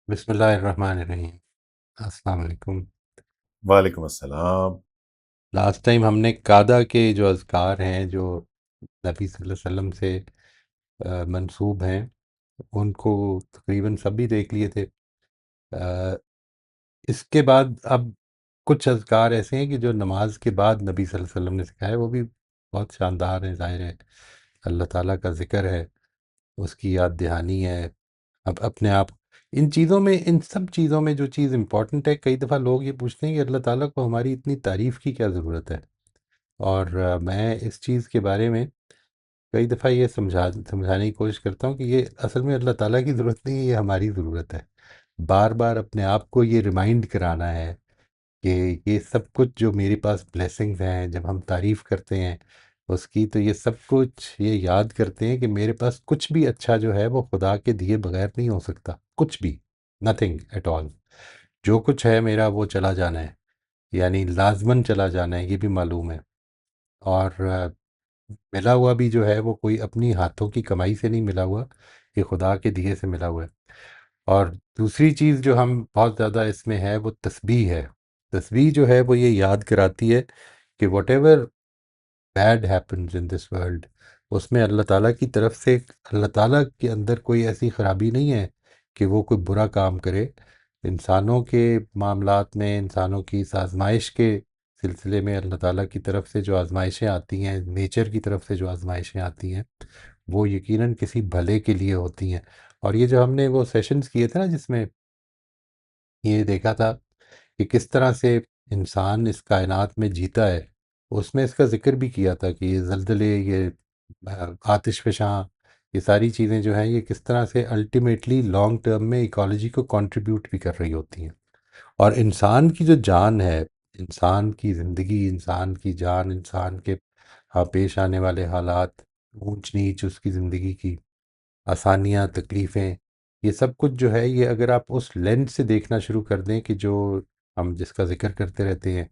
بسم اللہ الرحمن الرحیم۔ السلام علیکم۔ وعلیکم السلام۔ لاسٹ ٹائم ہم نے قادہ کے جو اذکار ہیں جو نبی صلی اللہ علیہ وسلم سے منسوب ہیں ان کو تقریباً سب بھی دیکھ لیے تھے۔ آ، اس کے بعد اب کچھ اذکار ایسے ہیں کہ جو نماز کے بعد نبی صلی اللہ علیہ وسلم نے سکھائے، وہ بھی بہت شاندار ہیں۔ ظاہر ہے اللہ تعالیٰ کا ذکر ہے، اس کی یاد دہانی ہے۔ اب اپنے آپ ان چیزوں میں، ان سب چیزوں میں جو چیز امپورٹنٹ ہے، کئی دفعہ لوگ یہ پوچھتے ہیں کہ اللہ تعالیٰ کو ہماری اتنی تعریف کی کیا ضرورت ہے؟ اور میں اس چیز کے بارے میں کئی دفعہ یہ سمجھانے کی کوشش کرتا ہوں کہ یہ اصل میں اللہ تعالیٰ کی ضرورت نہیں ہے، یہ ہماری ضرورت ہے۔ بار بار اپنے آپ کو یہ ریمائنڈ کرانا ہے کہ یہ سب کچھ جو میرے پاس بلیسنگز ہیں، جب ہم تعریف کرتے ہیں اس کی، تو یہ سب کچھ یہ یاد کرتے ہیں کہ میرے پاس کچھ بھی اچھا جو ہے وہ خدا کے دیے بغیر نہیں ہو سکتا، کچھ بھی، نتھنگ ایٹ آل۔ جو کچھ ہے میرا وہ چلا جانا ہے، یعنی لازماً چلا جانا ہے، یہ بھی معلوم ہے۔ اور ملا ہوا بھی جو ہے وہ کوئی اپنی ہاتھوں کی کمائی سے نہیں ملا ہوا، یہ خدا کے دیے سے ملا ہوا ہے۔ اور دوسری چیز جو ہم بہت زیادہ اس میں ہے وہ تسبیح ہے۔ تسبیح جو ہے وہ یہ یاد کراتی ہے کہ whatever bad happens in this world, اس میں اللہ تعالیٰ کی طرف سے، اللہ تعالیٰ کے اندر کوئی ایسی خرابی نہیں ہے کہ وہ کوئی برا کام کرے۔ انسانوں کے معاملات میں، انسانوں کی اس آزمائش کے سلسلے میں اللہ تعالیٰ کی طرف سے جو آزمائشیں آتی ہیں، نیچر کی طرف سے جو آزمائشیں آتی ہیں، وہ یقیناً کسی بھلے کے لیے ہوتی ہیں۔ اور یہ جو ہم نے وہ سیشنز کیے تھے نا، جس میں یہ دیکھا تھا کہ کس طرح سے انسان اس کائنات میں جیتا ہے، اس میں اس کا ذکر بھی کیا تھا کہ یہ زلزلے، یہ آتش فشاں، یہ ساری چیزیں جو ہیں یہ کس طرح سے الٹیمیٹلی لانگ ٹرم میں ایکالوجی کو کنٹریبیوٹ بھی کر رہی ہوتی ہیں۔ اور انسان کی جو جان ہے، انسان کی زندگی، انسان کی جان، انسان کے ہاں پیش آنے والے حالات، اونچ نیچ اس کی زندگی کی، آسانیاں، تکلیفیں، یہ سب کچھ جو ہے یہ اگر آپ اس لینس سے دیکھنا شروع کر دیں کہ جو ہم جس کا ذکر کرتے رہتے ہیں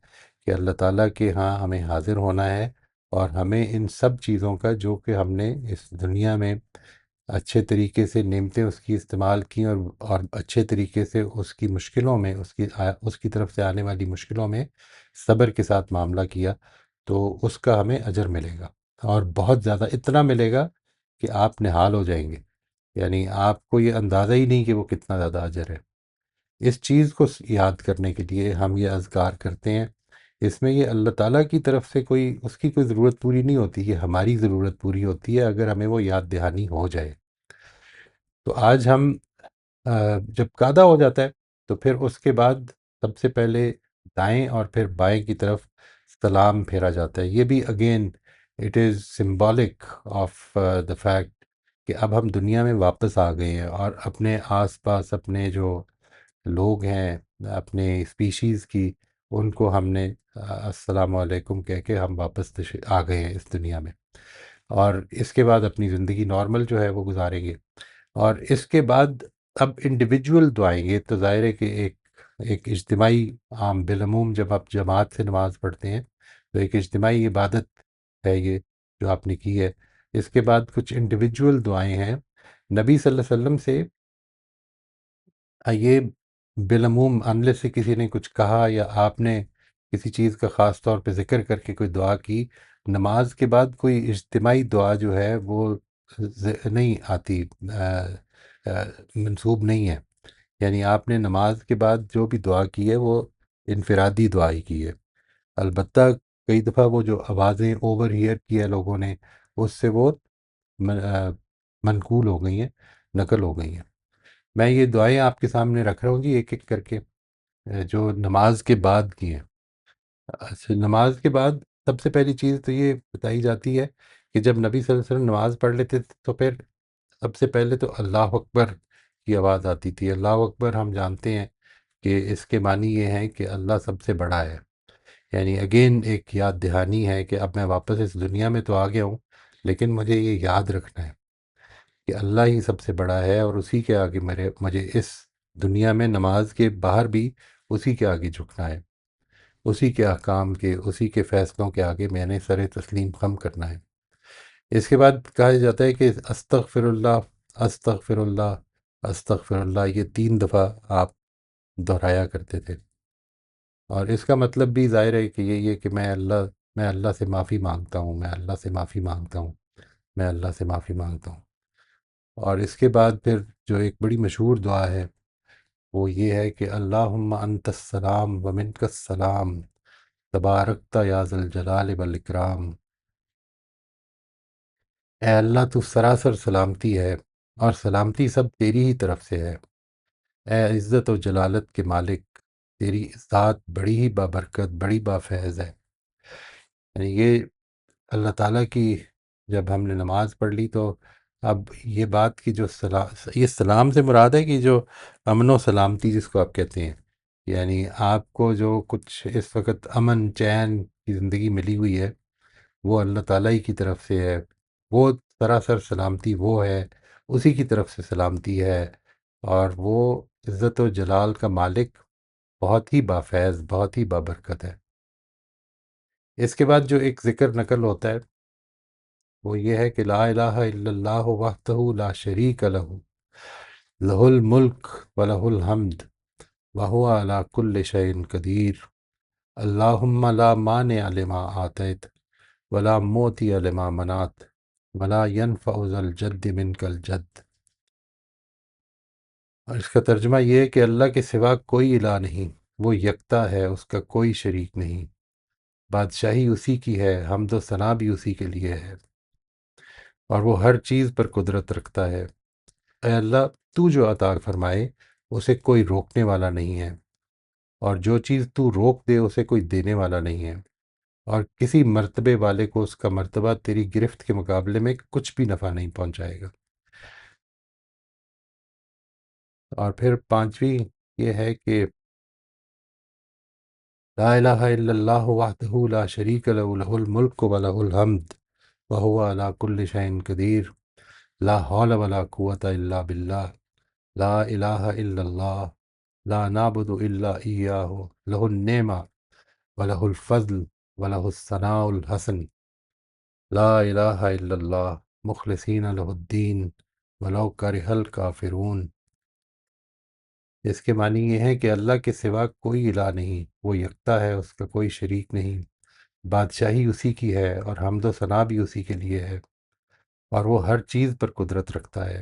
کہ اللہ تعالیٰ کے ہاں ہمیں حاضر ہونا ہے، اور ہمیں ان سب چیزوں کا جو کہ ہم نے اس دنیا میں اچھے طریقے سے نعمتیں اس کی استعمال کی، اور اچھے طریقے سے اس کی مشکلوں میں، اس کی طرف سے آنے والی مشکلوں میں صبر کے ساتھ معاملہ کیا، تو اس کا ہمیں اجر ملے گا، اور بہت زیادہ، اتنا ملے گا کہ آپ نہال ہو جائیں گے، یعنی آپ کو یہ اندازہ ہی نہیں کہ وہ کتنا زیادہ اجر ہے۔ اس چیز کو یاد کرنے کے لیے ہم یہ اذکار کرتے ہیں۔ اس میں یہ اللہ تعالیٰ کی طرف سے کوئی، اس کی کوئی ضرورت پوری نہیں ہوتی، یہ ہماری ضرورت پوری ہوتی ہے اگر ہمیں وہ یاد دہانی ہو جائے۔ تو آج ہم جب قادہ ہو جاتا ہے تو پھر اس کے بعد سب سے پہلے دائیں اور پھر بائیں کی طرف سلام پھیرا جاتا ہے۔ یہ بھی again it is symbolic of the fact کہ اب ہم دنیا میں واپس آ گئے ہیں، اور اپنے آس پاس اپنے جو لوگ ہیں، اپنے اسپیشیز کی، ان کو ہم نے السلام علیکم کہہ کے ہم واپس آ گئے ہیں اس دنیا میں، اور اس کے بعد اپنی زندگی نارمل جو ہے وہ گزاریں گے۔ اور اس کے بعد اب انڈیویجول دعائیں گے، تو ظاہر ہے کہ ایک اجتماعی، عام بالعموم جب آپ جماعت سے نماز پڑھتے ہیں تو ایک اجتماعی عبادت ہے یہ جو آپ نے کی ہے۔ اس کے بعد کچھ انڈیویجول دعائیں ہیں نبی صلی اللہ علیہ وسلم سے۔ یہ بالعموم انلیس سے کسی نے کچھ کہا یا آپ نے کسی چیز کا خاص طور پہ ذکر کر کے کوئی دعا کی، نماز کے بعد کوئی اجتماعی دعا جو ہے وہ نہیں آتی، منسوب نہیں ہے۔ یعنی آپ نے نماز کے بعد جو بھی دعا کی ہے وہ انفرادی دعا ہی کی ہے۔ البتہ کئی دفعہ وہ جو آوازیں اوور ہیئر کی ہے لوگوں نے، اس سے وہ منقول ہو گئی ہیں، نقل ہو گئی ہیں۔ میں یہ دعائیں آپ کے سامنے رکھ رہا ہوں جی، ایک ایک کر کے، جو نماز کے بعد کی ہیں۔ اچھا، نماز کے بعد سب سے پہلی چیز تو یہ بتائی جاتی ہے کہ جب نبی صلی اللہ علیہ وسلم نماز پڑھ لیتے تھے تو پھر سب سے پہلے تو اللہ اکبر کی آواز آتی تھی۔ اللہ اکبر ہم جانتے ہیں کہ اس کے معنی یہ ہے کہ اللہ سب سے بڑا ہے، یعنی اگین ایک یاد دہانی ہے کہ اب میں واپس اس دنیا میں تو آ گیا ہوں، لیکن مجھے یہ یاد رکھنا ہے کہ اللہ ہی سب سے بڑا ہے، اور اسی کے آگے مجھے اس دنیا میں نماز کے باہر بھی اسی کے آگے جھکنا ہے، اسی کے احکام کے، اسی کے فیصلوں کے آگے میں نے سر تسلیم خم کرنا ہے۔ اس کے بعد کہا جاتا ہے کہ استغفر اللہ، استغفر اللہ، استغفر اللہ، یہ 3 دفعہ آپ دہرایا کرتے تھے۔ اور اس کا مطلب بھی ظاہر ہے کہ یہی ہے کہ میں اللہ سے معافی مانگتا ہوں، میں اللہ سے معافی مانگتا ہوں، میں اللہ سے معافی مانگتا ہوں۔ اور اس کے بعد پھر جو ایک بڑی مشہور دعا ہے وہ یہ ہے کہ اللہم انت السلام و منک السلام تبارکت یا ذا الجلال والاکرام۔ اے اللہ تو سراسر سلامتی ہے اور سلامتی سب تیری ہی طرف سے ہے۔ اے عزت و جلالت کے مالک، تیری ذات بڑی ہی بابرکت، بڑی بافیض ہے۔ یعنی یہ اللہ تعالیٰ کی، جب ہم نے نماز پڑھ لی تو اب یہ بات کی جو یہ سلام سے مراد ہے کہ جو امن و سلامتی جس کو آپ کہتے ہیں، یعنی آپ کو جو کچھ اس وقت امن چین کی زندگی ملی ہوئی ہے وہ اللہ تعالیٰ ہی کی طرف سے ہے، وہ سراسر سلامتی وہ ہے، اسی کی طرف سے سلامتی ہے، اور وہ عزت و جلال کا مالک بہت ہی بافیض، بہت ہی بابرکت ہے۔ اس کے بعد جو ایک ذکر نقل ہوتا ہے وہ یہ ہے کہ لا الہ الا اللہ وحدہ لا شریک لہ، لہ الملک ولہ الحمد وہو علی کل شیء قدیر، اللہم لا مانع لما آتیت ولا موتی لما منعت ولا ينفع ذا الجد منک الجد۔ اور اس کا ترجمہ یہ ہے کہ اللہ کے سوا کوئی الہ نہیں، وہ یکتا ہے، اس کا کوئی شریک نہیں، بادشاہی اسی کی ہے، حمد و ثنا بھی اسی کے لیے ہے، اور وہ ہر چیز پر قدرت رکھتا ہے۔ اے اللہ، تو جو عطا فرمائے اسے کوئی روکنے والا نہیں ہے، اور جو چیز تو روک دے اسے کوئی دینے والا نہیں ہے، اور کسی مرتبے والے کو اس کا مرتبہ تیری گرفت کے مقابلے میں کچھ بھی نفع نہیں پہنچائے گا۔ اور پھر پانچویں یہ ہے کہ لا الہ الا اللہ وحدہ لا شریک لہ، لہ الملک ولہ الحمد وہو علی کل شیء قدیر، لا حول ولا قوۃ الا باللہ، لا الہ الا اللہ، لا نعبد الا ایاہ، لہ النعمہ ولہ الفضل ولہ الثناء الحسن، لا الہ الا اللہ مخلصین لہ الدین ولو کرہ الکافرون۔ اس کے معنی یہ ہے کہ اللہ کے سوا کوئی الہ نہیں، وہ یکتا ہے، اس کا کوئی شریک نہیں، بادشاہی اسی کی ہے اور حمد و ثنا بھی اسی کے لیے ہے، اور وہ ہر چیز پر قدرت رکھتا ہے۔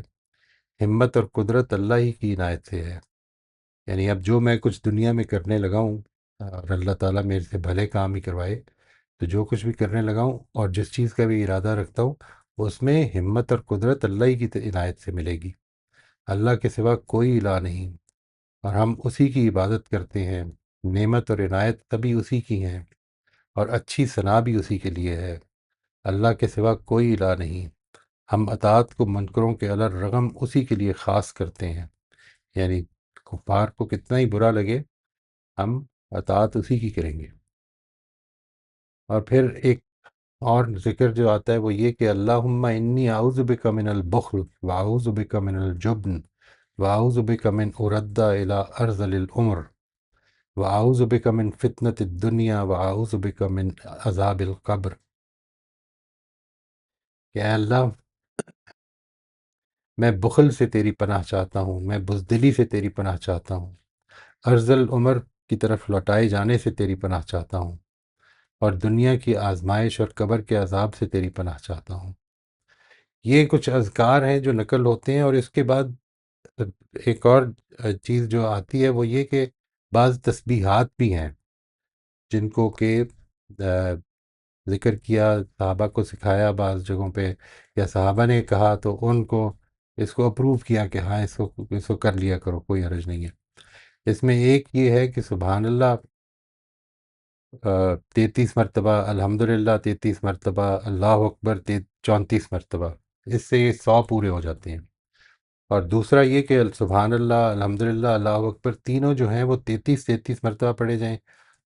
ہمت اور قدرت اللہ ہی کی عنایت سے ہے۔ یعنی اب جو میں کچھ دنیا میں کرنے لگا ہوں، اور اللہ تعالیٰ میرے سے بھلے کام ہی کروائے، تو جو کچھ بھی کرنے لگا ہوں اور جس چیز کا بھی ارادہ رکھتا ہوں اس میں ہمت اور قدرت اللہ ہی کی عنایت سے ملے گی۔ اللہ کے سوا کوئی الہ نہیں، اور ہم اسی کی عبادت کرتے ہیں۔ نعمت اور عنایت سبھی اسی کی ہیں، اور اچھی ثنا بھی اسی کے لیے ہے۔ اللہ کے سوا کوئی الہ نہیں، ہم اطاعت کو منکروں کے الرغم اسی کے لیے خاص کرتے ہیں۔ یعنی کفار کو کتنا ہی برا لگے، ہم اطاعت اسی کی کریں گے۔ اور پھر ایک اور ذکر جو آتا ہے وہ یہ کہ اللہم انی اعوذ بک من البخل واعوذ بک من الجبن واعوذ بک من ارد الی ارذل العمر واعوذ بک من فتنۃ الدنیا واعوذ بک من عذاب القبر، کہ اے اللہ، میں بخل سے تیری پناہ چاہتا ہوں، میں بزدلی سے تیری پناہ چاہتا ہوں، ارذل عمر کی طرف لوٹائے جانے سے تیری پناہ چاہتا ہوں، اور دنیا کی آزمائش اور قبر کے عذاب سے تیری پناہ چاہتا ہوں۔ یہ کچھ اذکار ہیں جو نقل ہوتے ہیں، اور اس کے بعد ایک اور چیز جو آتی ہے وہ یہ کہ بعض تسبیحات بھی ہیں جن کو کہ ذکر کیا، صحابہ کو سکھایا بعض جگہوں پہ، یا صحابہ نے کہا تو ان کو اس کو اپروو کیا کہ ہاں اس کو کر لیا کرو، کوئی حرج نہیں ہے۔ اس میں ایک یہ ہے کہ سبحان اللہ 33 مرتبہ، الحمدللہ 33 مرتبہ، اللہ اکبر 34 مرتبہ، اس سے یہ 100 پورے ہو جاتے ہیں۔ اور دوسرا یہ کہ سبحان اللہ، الحمدللہ، اللہ اکبر تینوں جو ہیں وہ 33 مرتبہ پڑھے جائیں،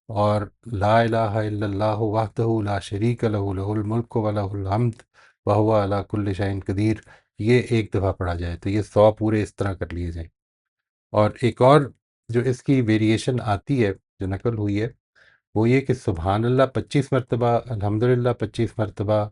اور لا الہ الا اللہ وحدہ لا شریک لہ، لہ الملک ولہ الحمد وہو علی کل شیء قدیر، یہ ایک دفعہ پڑھا جائے تو یہ 100 پورے اس طرح کر لیے جائیں۔ اور ایک اور جو اس کی ویریشن آتی ہے جو نقل ہوئی ہے وہ یہ کہ سبحان اللہ 25 مرتبہ، الحمدللہ 25 مرتبہ،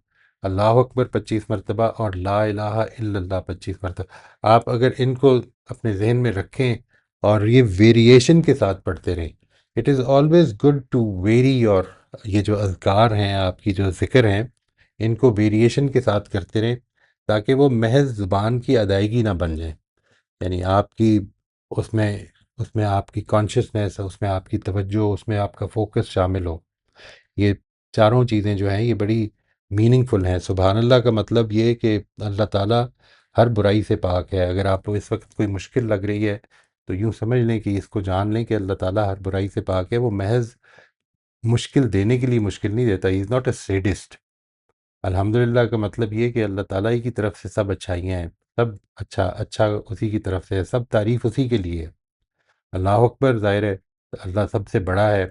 اللہ اکبر 25 مرتبہ اور لا الہ الا اللہ 25 مرتبہ، آپ اگر ان کو اپنے ذہن میں رکھیں اور یہ ویریشن کے ساتھ پڑھتے رہیں. It is always good to vary your, یہ جو اذکار ہیں آپ کی جو ذکر ہیں، ان کو ویریشن کے ساتھ کرتے رہیں تاکہ وہ محض زبان کی ادائیگی نہ بن جائیں. یعنی آپ کی اس میں اس میں آپ کی کانشیسنیس، اس میں آپ کی توجہ، اس میں آپ کا فوکس شامل ہو. یہ چاروں چیزیں جو ہیں یہ بڑی میننگ فل ہیں. سبحان اللہ کا مطلب یہ ہے کہ اللہ تعالیٰ ہر برائی سے پاک ہے. اگر آپ کو اس وقت کوئی مشکل لگ رہی ہے تو یوں سمجھ لیں کہ اس کو جان لیں کہ اللہ تعالیٰ ہر برائی سے پاک ہے. وہ محض مشکل دینے کے لیے مشکل نہیں دیتا. ہی از ناٹ اے سیڈسٹ. الحمدللہ کا مطلب یہ ہے کہ اللہ تعالیٰ ہی کی طرف سے سب اچھائیاں ہیں، سب اچھا اچھا اسی کی طرف سے ہے، سب تعریف اسی کے لیے ہے. اللہ اکبر، ظاہر ہے اللہ سب سے بڑا ہے.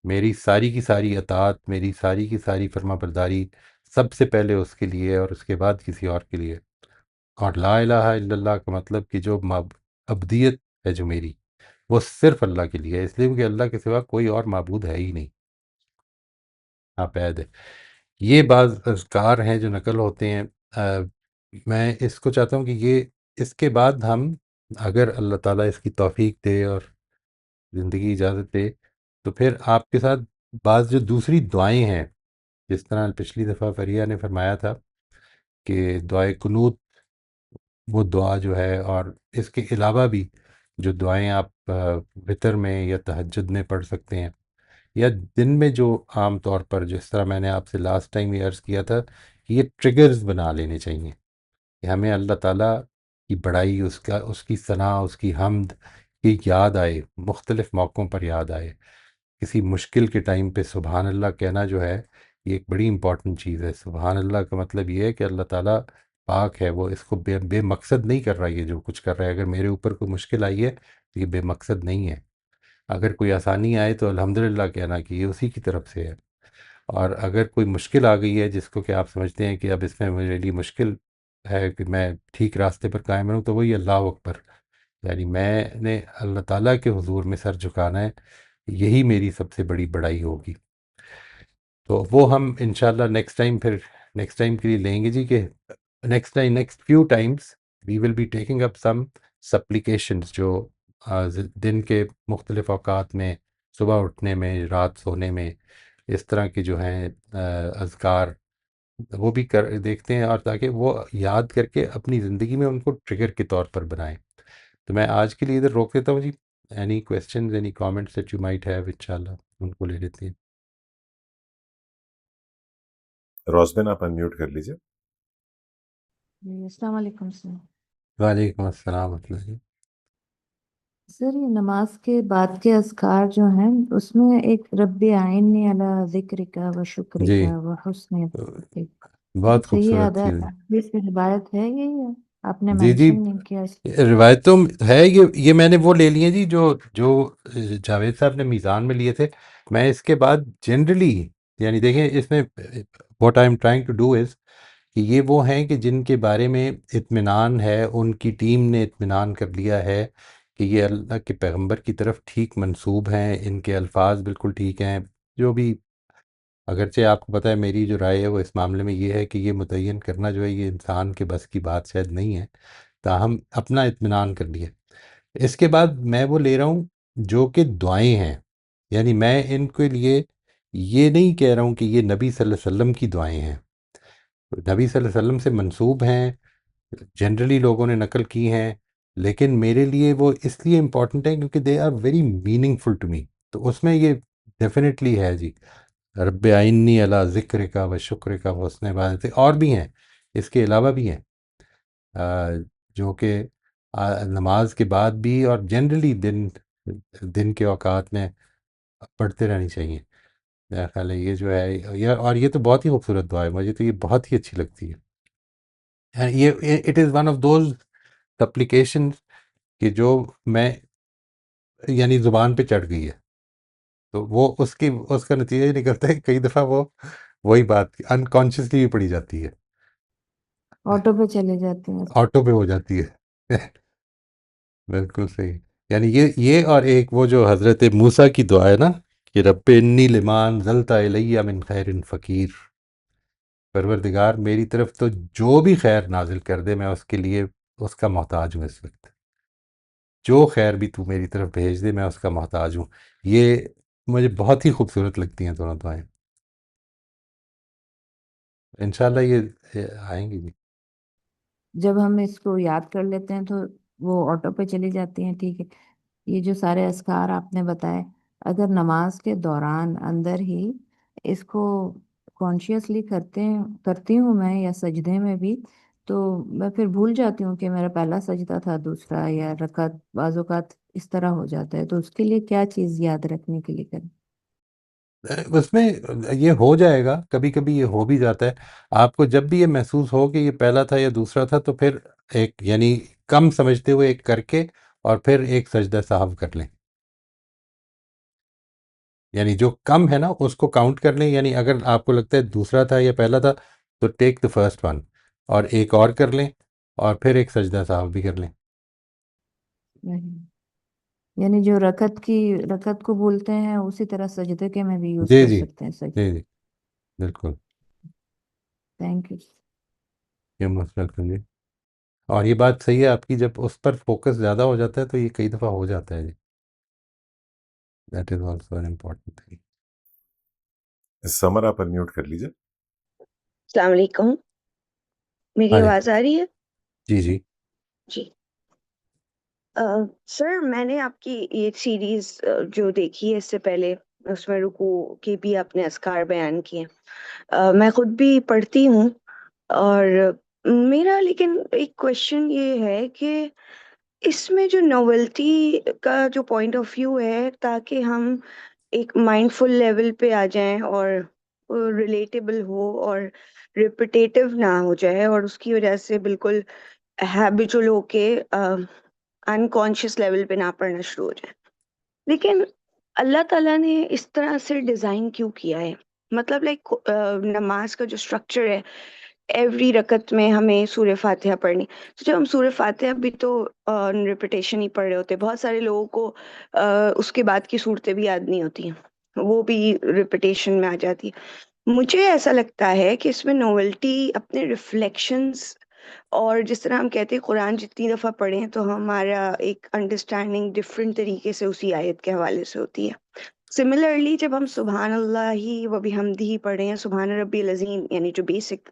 میری ساری کی ساری اطاعت، میری ساری کی ساری فرما برداری سب سے پہلے اس کے لیے اور اس کے بعد کسی اور کے لیے. اور لا الہ الا اللہ کا مطلب کہ جو ابدیت ہے جو میری، وہ صرف اللہ کے لیے ہے، اس لیے کہ اللہ کے سوا کوئی اور معبود ہے ہی نہیں، ناپید ہے. یہ بعض اذکار ہیں جو نقل ہوتے ہیں. میں اس کو چاہتا ہوں کہ یہ اس کے بعد ہم، اگر اللہ تعالیٰ اس کی توفیق دے اور زندگی اجازت دے، تو پھر آپ کے ساتھ بعض جو دوسری دعائیں ہیں، جس طرح پچھلی دفعہ فریہ نے فرمایا تھا کہ دعائے قنوت، وہ دعا جو ہے، اور اس کے علاوہ بھی جو دعائیں آپ وتر میں یا تہجد میں پڑھ سکتے ہیں، یا دن میں جو عام طور پر، جس طرح میں نے آپ سے لاسٹ ٹائم یہ عرض کیا تھا کہ یہ ٹریگرز بنا لینے چاہیے کہ ہمیں اللہ تعالیٰ کی بڑائی، اس کی ثنا، اس کی حمد کی یاد آئے، مختلف موقعوں پر یاد آئے. کسی مشکل کے ٹائم پہ سبحان اللہ کہنا جو ہے، یہ ایک بڑی امپورٹنٹ چیز ہے. سبحان اللہ کا مطلب یہ ہے کہ اللہ تعالیٰ پاک ہے، وہ اس کو بے مقصد نہیں کر رہا. یہ جو کچھ کر رہا ہے، اگر میرے اوپر کوئی مشکل آئی ہے تو یہ بے مقصد نہیں ہے. اگر کوئی آسانی آئے تو الحمدللہ کہنا کہ یہ اسی کی طرف سے ہے. اور اگر کوئی مشکل آ گئی ہے جس کو کہ آپ سمجھتے ہیں کہ اب اس میں میرے لیے مشکل ہے کہ میں ٹھیک راستے پر قائم رہوں، تو وہی اللہ اکبر، یعنی میں نے اللہ تعالیٰ کے حضور میں سر جھکانا ہے. یہی میری سب سے بڑی بڑائی ہوگی. تو وہ ہم انشاءاللہ نیکسٹ ٹائم کے لیے لیں گے جی، کہ next few times we will be taking up some supplications جو دن کے مختلف اوقات میں، صبح اٹھنے میں، رات سونے میں، اس طرح کے جو ہیں اذکار، وہ بھی کر دیکھتے ہیں، اور تاکہ وہ یاد کر کے اپنی زندگی میں ان کو ٹریگر کے طور پر بنائیں. تو میں آج کے لیے ادھر روک دیتا ہوں جی. Any questions, any comments that you might have, انشاءاللہ ان کو لے لیتے ہیں. روزبین آپ انمیوٹ کر لیجئے. جی السلام علیکم سر. وعلیکم السلام ورحمۃ اللہ جی. سر یہ نماز کے بعد کے اذکار جو ہیں اس میں ایک رب اعیننی علی ذکرک و شکرک جی، و حسن عبادتک، یہ بہت صحیح خوبصورت آدھا چیز ہے. اس کی روایت ہے یہ یا آپ نے جی جی، مینشن نہیں کیا اس کو؟ روایتوں میں ہے. یہ میں نے وہ لے لیے جی جو جاوید صاحب نے میزان میں لیے تھے. میں اس کے بعد جنرلی، یعنی دیکھیں اس میں what I am trying to do is کہ یہ وہ ہیں کہ جن کے بارے میں اطمینان ہے، ان کی ٹیم نے اطمینان کر لیا ہے کہ یہ اللہ کے پیغمبر کی طرف ٹھیک منسوب ہیں، ان کے الفاظ بالکل ٹھیک ہیں. جو بھی، اگرچہ آپ کو پتہ ہے میری جو رائے ہے وہ اس معاملے میں یہ ہے کہ یہ متعین کرنا جو ہے یہ انسان کے بس کی بات شاید نہیں ہے، تاہم اپنا اطمینان کر لیا. اس کے بعد میں وہ لے رہا ہوں جو کہ دعائیں ہیں. یعنی میں ان کے لیے یہ نہیں کہہ رہا ہوں کہ یہ نبی صلی اللہ علیہ وسلم کی دعائیں ہیں. نبی صلی اللہ علیہ وسلم سے منسوب ہیں، جنرلی لوگوں نے نقل کی ہیں، لیکن میرے لیے وہ اس لیے امپورٹنٹ ہیں کیونکہ they are very meaningful to me. تو اس میں یہ ڈیفینیٹلی ہے جی، رب آئینی علی ذکر کا و شکر کا و حسن عبادت. اور بھی ہیں، اس کے علاوہ بھی ہیں جو کہ نماز کے بعد بھی اور جنرلی دن کے اوقات میں پڑھتے رہنی چاہیے. میرا خیال ہے یہ جو ہے اور یہ تو بہت ہی خوبصورت دعا ہے، مجھے تو یہ بہت ہی اچھی لگتی ہے. یہ it is one of those supplication کہ جو میں، یعنی زبان پہ چڑھ گئی ہے، تو وہ اس کا نتیجہ یہ نکلتا ہے کہ کئی دفعہ وہی بات انکانشیسلی بھی پڑھی جاتی ہے، آٹو پہ چلے جاتے ہیں. آٹو پہ ہو جاتی ہے. بالکل صحیح. یعنی یہ اور ایک وہ جو حضرت موسیٰ کی دعا ہے نا کہ رب انی لمان زلتا الیہ من خیر فقیر. پروردگار میری طرف تو جو بھی خیر نازل کر دے میں اس کے لیے اس کا محتاج ہوں اس وقت، جو خیر بھی تو میری طرف بھیج دے میں اس کا محتاج ہوں. یہ مجھے بہت ہی خوبصورت لگتی ہیں دونوں دعائیں. انشاءاللہ یہ آئیں گی جی. جب ہم اس کو یاد کر لیتے ہیں تو وہ آٹو پہ چلی جاتی ہیں. ٹھیک ہے، یہ جو سارے اذکار آپ نے بتائے، اگر نماز کے دوران اندر ہی اس کو کانشیسلی کرتی ہوں میں، یا سجدے میں بھی، تو میں پھر بھول جاتی ہوں کہ میرا پہلا سجدہ تھا، دوسرا، یا رکعت بعض اوقات اس طرح ہو جاتا ہے. تو اس کے لیے کیا چیز یاد رکھنے کے لیے کریں؟ اس میں یہ ہو جائے گا، کبھی کبھی یہ ہو بھی جاتا ہے. آپ کو جب بھی یہ محسوس ہو کہ یہ پہلا تھا یا دوسرا تھا، تو پھر ایک یعنی کم سمجھتے ہوئے ایک کر کے اور پھر ایک سجدہ سہو کر لیں. یعنی جو کم ہے نا اس کو کاؤنٹ کر لیں. یعنی اگر آپ کو لگتا ہے دوسرا تھا یا پہلا تھا تو ٹیک دا فرسٹ ون، اور ایک اور کر لیں، اور پھر ایک سجدہ سہو بھی کر لیں. نہیں، یعنی جو رکعت کو بولتے ہیں اسی طرح سجدے کے میں بھی یوز جی کر جی سکتے ہیں. جی جی بالکل. Thank you. یہ مسئلہ کر جی. اور یہ بات صحیح ہے آپ کی، جب اس پر فوکس زیادہ ہو جاتا ہے تو یہ کئی دفعہ ہو جاتا ہے جی. That is also an important thing. سمر آپ انمیوٹ کر لیجیے. السلام علیکم، میری ہاں آواز آ رہی ہے؟ جی جی جی سر، میں نے آپ کی یہ سیریز جو دیکھی ہے اس سے پہلے، اس میں رکوع کے بھی آپ نے اذکار بیان کیے. میں خود بھی پڑھتی ہوں، اور میرا لیکن ایک کوشچن یہ ہے کہ اس میں جو نوولٹی کا جو پوائنٹ آف ویو ہے، تاکہ ہم ایک مائنڈ فل لیول پہ آ جائیں اور ریلیٹیبل ہو اور ریپیٹیٹیو نہ ہو جائے، اور اس کی وجہ سے بالکل ہیبیچول ہو کے انکانشیس لیول پہ نہ پڑھنا شروع ہو جائے. لیکن اللہ تعالیٰ نے اس طرح سے ڈیزائن کیوں کیا ہے؟ مطلب لائک نماز کا جو اسٹرکچر ہے، ایوری رکعت میں ہمیں سورہ فاتحہ پڑھنی. تو جب ہم سورہ فاتحہ بھی تو ریپیٹیشن ہی پڑھ رہے ہوتے، بہت سارے لوگوں کو اس کے بعد کی صورتیں بھی یاد نہیں ہوتی ہیں، وہ بھی ریپیٹیشن میں آ جاتی ہے. مجھے ایسا لگتا ہے کہ اس میں نوولٹی اپنے ریفلیکشنز، اور جس طرح ہم کہتے ہیں قرآن جتنی دفعہ پڑھیں تو ہمارا ایک انڈرسٹینڈنگ ڈفرینٹ طریقے سے اسی آیت کے حوالے سے ہوتی ہے. سملرلی جب ہم سبحان اللہ ہی و بحمدہ ہی پڑھیں، یا سبحان ربی العظیم، یعنی جو بیسک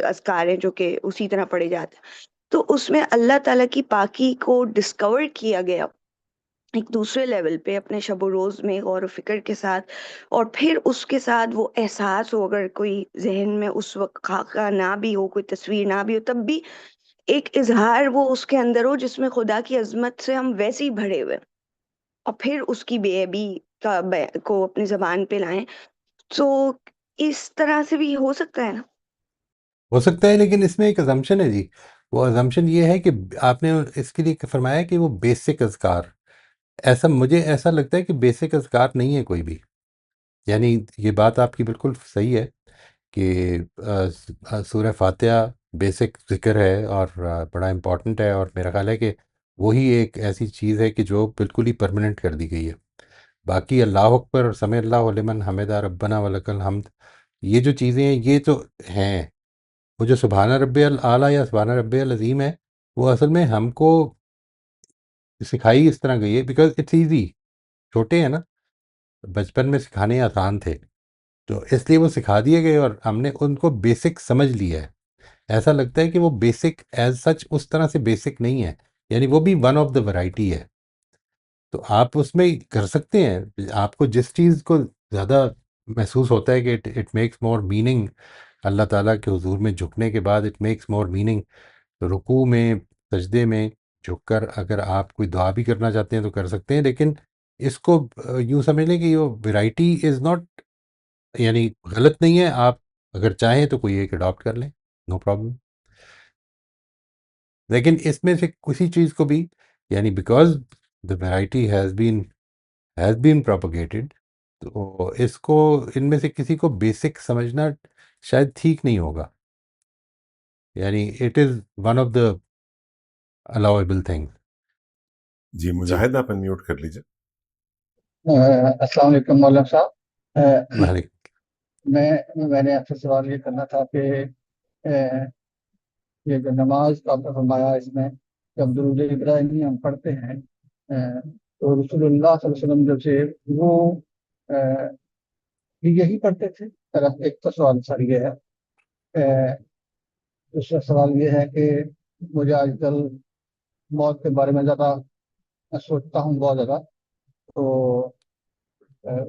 اذکار ہیں جو کہ اسی طرح پڑھے جاتے ہیں، تو اس میں اللہ تعالیٰ کی پاکی کو ڈسکور کیا گیا ایک دوسرے لیول پہ، اپنے شب و روز میں غور و فکر کے ساتھ. اور پھر اس کے ساتھ وہ احساس ہو، اگر کوئی ذہن میں اس وقت خاکہ نہ بھی ہو، کوئی تصویر نہ بھی ہو، تب بھی ایک اظہار وہ اس کے اندر ہو جس میں خدا کی عظمت سے ہم ویسے ہی بھرے ہوئے، اور پھر اس کی بے عیبی کو اپنی زبان پہ لائیں. تو اس طرح سے بھی ہو سکتا ہے نا؟ ہو سکتا ہے، لیکن اس میں ایک ازمپشن ہے جی. وہ ازمپشن یہ ہے کہ آپ نے اس کے لیے فرمایا کہ وہ بیسک اذکار، مجھے ایسا لگتا ہے کہ بیسک اذکار نہیں ہے کوئی بھی. یعنی یہ بات آپ کی بالکل صحیح ہے کہ سورہ فاتحہ بیسک ذکر ہے اور بڑا امپورٹنٹ ہے، اور میرا خیال ہے کہ وہی ایک ایسی چیز ہے کہ جو بالکل ہی پرماننٹ کر دی گئی ہے. باقی اللہ اکبر اور سمع اللہ لمن حمدہ ربنا ولک الحمد، یہ جو چیزیں ہیں یہ تو ہیں. وہ جو سبحان ربی الاعلیٰ یا سبحان ربی العظیم ہے، وہ اصل میں ہم کو سکھائی اس طرح گئی ہے بیکاز اٹس ایزی. چھوٹے ہیں نا، بچپن میں سکھانے آسان تھے، تو اس لیے وہ سکھا دیے گئے اور ہم نے ان کو بیسک سمجھ لیا ہے. ایسا لگتا ہے کہ وہ بیسک ایز سچ اس طرح سے بیسک نہیں ہے، یعنی وہ بھی ون آف دا ورائٹی ہے. تو آپ اس میں کر سکتے ہیں، آپ کو جس چیز کو زیادہ محسوس ہوتا ہے کہ اٹ میکس مور میننگ اللہ تعالیٰ کے حضور میں جھکنے کے بعد، اٹ میکس مور میننگ رکوع میں، سجدے میں جھک کر اگر آپ کوئی دعا بھی کرنا چاہتے ہیں تو کر سکتے ہیں. لیکن اس کو یوں سمجھ لیں کہ یہ ورائٹی از ناٹ، یعنی غلط نہیں ہے. آپ اگر چاہیں تو کوئی ایک اڈاپٹ کر لیں، نو پرابلم. لیکن اس میں سے کسی چیز کو بھی، یعنی because the variety has been propagated, تو اس کو ان میں سے کسی کو بیسک سمجھنا شاید ٹھیک نہیں ہوگا. یعنی it is one of the allowable thing. جی جی مجاہد آپ انمیوٹ کر لیجیے. السلام علیکم مولانا صاحب. وعلیکم. میں نے آپ سے سوال یہ کرنا تھا کہ یہ جو نماز کا آپ نے فرمایا، اس میں جب درود ابراہیمی ہم پڑھتے ہیں تو رسول اللہ صلی اللہ علیہ وسلم جو سے وہ بھی یہی پڑھتے تھے؟ طرف ایک تو سوال سر یہ ہے۔ دوسرا سوال یہ ہے کہ مجھے آج کل موت کے بارے میں زیادہ سوچتا ہوں، بہت زیادہ۔ تو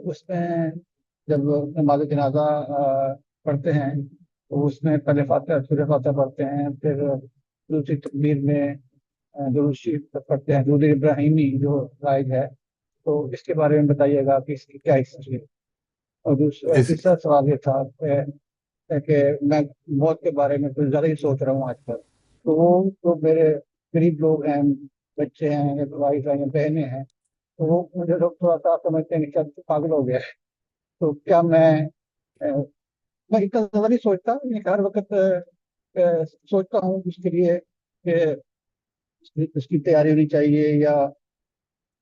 اس میں جب نماز جنازہ پڑھتے ہیں تو اس میں پہلے فاتحہ سورہ فاتحہ پڑھتے ہیں، پھر دوسری تکبیر میں درود شریف پڑھتے ہیں، درود ابراہیمی جو رائج ہے، تو اس کے بارے میں بتائیے گا کہ اس کی کیا حصہ ہے۔ اور اس تیسرا سوال یہ تھا کہ میں موت کے بارے میں کچھ زیادہ ہی سوچ رہا ہوں آج کل۔ تو وہ تو میرے غریب لوگ ہیں، بچے ہیں یا وائف ہیں یا بہنیں ہیں، تو وہ مجھے لوگ تھوڑا سا سمجھتے ہیں کہ شاید پاگل ہو گیا ہے۔ تو کیا میں اتنا زیادہ نہیں سوچتا، ہر وقت سوچتا ہوں اس کے لیے کہ اس کی تیاری ہونی چاہیے یا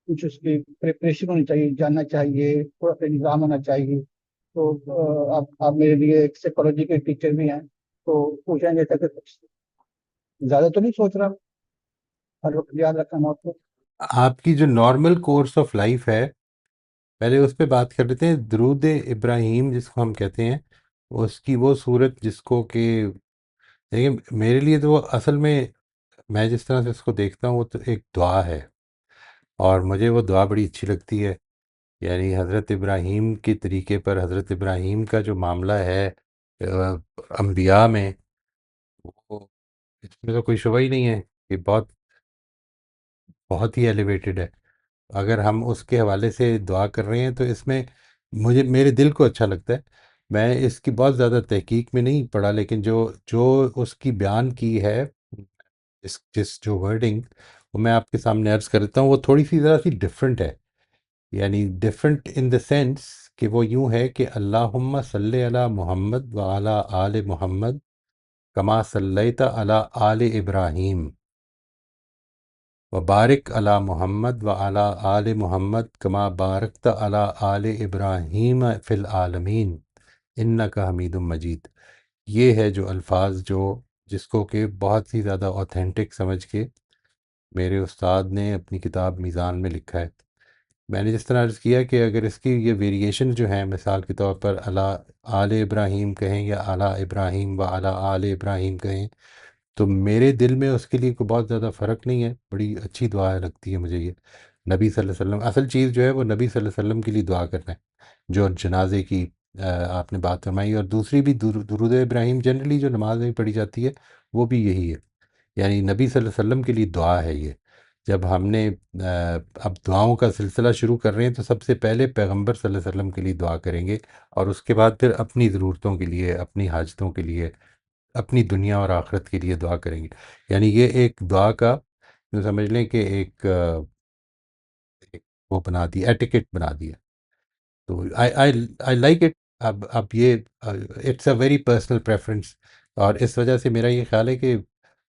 کچھ اس کی پریپریشن ہونی چاہیے، جاننا چاہیے، تھوڑا سا انتظام ہونا چاہیے۔ تو آپ میرے لیے ایک سائیکالوجی کے ٹیچر بھی ہیں، تو پوچھیں گے کہ زیادہ تو نہیں سوچ رہا، ہر وقت یاد رکھنا موت کو۔ آپ کی جو نارمل کورس آف لائف ہے، پہلے اس پہ بات کر لیتے ہیں۔ درود ابراہیم جس کو ہم کہتے ہیں، اس کی وہ صورت جس کو کہ دیکھیں، میرے لیے تو وہ اصل میں جس طرح سے اس کو دیکھتا ہوں، وہ تو ایک دعا ہے، اور مجھے وہ دعا بڑی اچھی لگتی ہے۔ یعنی حضرت ابراہیم کے طریقے پر، حضرت ابراہیم کا جو معاملہ ہے انبیاء میں، وہ اس میں تو کوئی شبہ ہی نہیں ہے کہ بہت بہت ہی ایلیویٹڈ ہے۔ اگر ہم اس کے حوالے سے دعا کر رہے ہیں تو اس میں میرے دل کو اچھا لگتا ہے۔ میں اس کی بہت زیادہ تحقیق میں نہیں پڑھا، لیکن جو اس کی بیان کی ہے، جس جو ورڈنگ، وہ میں آپ کے سامنے عرض کر دیتا ہوں۔ وہ تھوڑی سی ذرا سی ڈفرینٹ ہے، یعنی ڈفرینٹ ان دا سینس کہ وہ یوں ہے کہ اللہم صلی علی محمد وعلی آل محمد کما صلیت علی آل ابراہیم وبارک علی محمد وعلی آل محمد کما بارکت علی آل ابراہیم فی العالمین انک حمید مجید۔ یہ ہے جو الفاظ جس کو کہ بہت ہی زیادہ اوتھینٹک سمجھ کے میرے استاد نے اپنی کتاب میزان میں لکھا ہے۔ میں نے جس طرح عرض کیا کہ اگر اس کی یہ ویریشن جو ہیں، مثال کے طور پر آل ابراہیم کہیں یا اعلیٰ ابراہیم و اعلیٰ آل ابراہیم کہیں، تو میرے دل میں اس کے لیے کوئی بہت زیادہ فرق نہیں ہے۔ بڑی اچھی دعا لگتی ہے مجھے یہ۔ نبی صلی اللہ علیہ وسلم، اصل چیز جو ہے وہ نبی صلی اللہ علیہ وسلم کے لیے دعا کرنا ہے، جو جنازے کی آپ نے بات فرمائی۔ اور دوسری بھی درود ابراہیم جنرلی جو نماز میں پڑھی جاتی ہے، وہ بھی یہی ہے، یعنی نبی صلی اللہ علیہ وسلم کے لیے دعا ہے یہ۔ جب ہم نے اب دعاؤں کا سلسلہ شروع کر رہے ہیں تو سب سے پہلے پیغمبر صلی اللہ علیہ وسلم کے لیے دعا کریں گے، اور اس کے بعد پھر اپنی ضرورتوں کے لیے، اپنی حاجتوں کے لیے، اپنی دنیا اور آخرت کے لیے دعا کریں گے۔ یعنی یہ ایک دعا کا جو سمجھ لیں کہ ایک وہ بنا دی، ایٹیکٹ بنا دیا۔ تو آئی لائک اٹ۔ اب یہ it's a very personal preference, اور اس وجہ سے میرا یہ خیال ہے کہ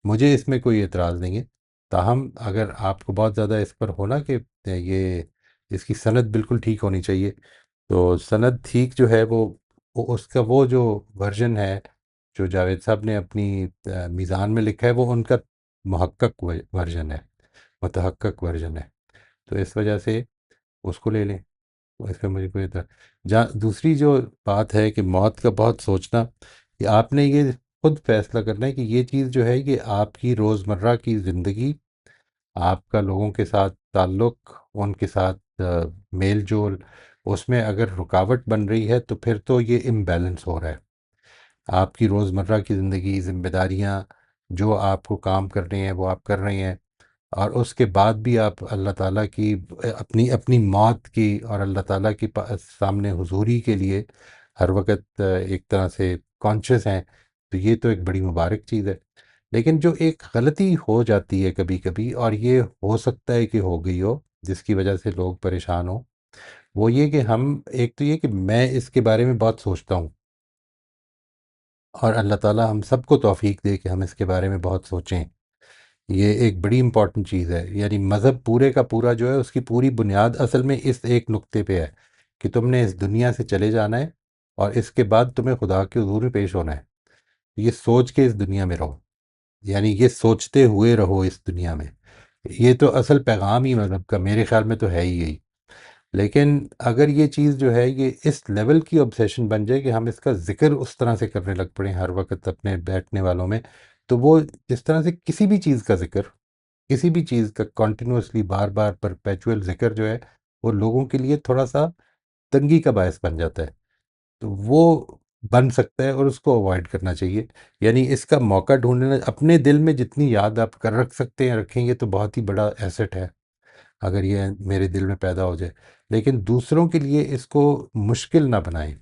مجھے اس میں کوئی اعتراض نہیں ہے۔ تاہم اگر آپ کو بہت زیادہ اس پر ہونا کہ یہ اس کی سند بالکل ٹھیک ہونی چاہیے، تو سند ٹھیک جو ہے اس کا وہ جو ورژن ہے جو جاوید صاحب نے اپنی میزان میں لکھا ہے، وہ ان کا محقق ورژن ہے، متحقق ورژن ہے۔ تو اس وجہ سے اس کو لے لیں، اس پہ مجھے کوئی دوسری جو بات ہے کہ موت کا بہت سوچنا، کہ آپ نے یہ خود فیصلہ کرنا ہے کہ یہ چیز جو ہے یہ آپ کی روزمرہ کی زندگی، آپ کا لوگوں کے ساتھ تعلق، ان کے ساتھ میل جول، اس میں اگر رکاوٹ بن رہی ہے تو پھر تو یہ امبیلنس ہو رہا ہے۔ آپ کی روزمرہ کی زندگی، ذمہ داریاں جو آپ کو کام کرنے ہیں وہ آپ کر رہے ہیں، اور اس کے بعد بھی آپ اللہ تعالیٰ کی اپنی موت کی اور اللہ تعالیٰ کی سامنے حضوری کے لیے ہر وقت ایک طرح سے کانشیس ہیں، تو یہ تو ایک بڑی مبارک چیز ہے۔ لیکن جو ایک غلطی ہو جاتی ہے کبھی کبھی، اور یہ ہو سکتا ہے کہ ہو گئی ہو، جس کی وجہ سے لوگ پریشان ہوں، وہ یہ کہ ایک تو یہ کہ میں اس کے بارے میں بہت سوچتا ہوں، اور اللہ تعالیٰ ہم سب کو توفیق دے کہ ہم اس کے بارے میں بہت سوچیں۔ یہ ایک بڑی امپورٹنٹ چیز ہے، یعنی مذہب پورے کا پورا جو ہے اس کی پوری بنیاد اصل میں اس ایک نقطے پہ ہے کہ تم نے اس دنیا سے چلے جانا ہے، اور اس کے بعد تمہیں خدا کے حضور میں پیش ہونا ہے. یہ سوچ کے اس دنیا میں رہو، یعنی یہ سوچتے ہوئے رہو اس دنیا میں. یہ تو اصل پیغام ہی مذہب کا میرے خیال میں تو ہے ہی یہی. لیکن اگر یہ چیز جو ہے یہ اس لیول کی obsession بن جائے کہ ہم اس کا ذکر اس طرح سے کرنے لگ پڑیں ہر وقت اپنے بیٹھنے والوں میں، تو وہ جس طرح سے کسی بھی چیز کا ذکر، کسی بھی چیز کا کنٹینیوسلی بار بار پرپیچول ذکر جو ہے وہ لوگوں کے لیے تھوڑا سا تنگی کا باعث بن جاتا ہے. تو وہ بن سکتا ہے اور اس کو اوائڈ کرنا چاہیے. یعنی اس کا موقع ڈھونڈنا، اپنے دل میں جتنی یاد آپ کر رکھ سکتے ہیں رکھیں، یہ تو بہت ہی بڑا ایسٹ ہے اگر یہ میرے دل میں پیدا ہو جائے. لیکن دوسروں کے لیے اس کو مشکل نہ بنائیں،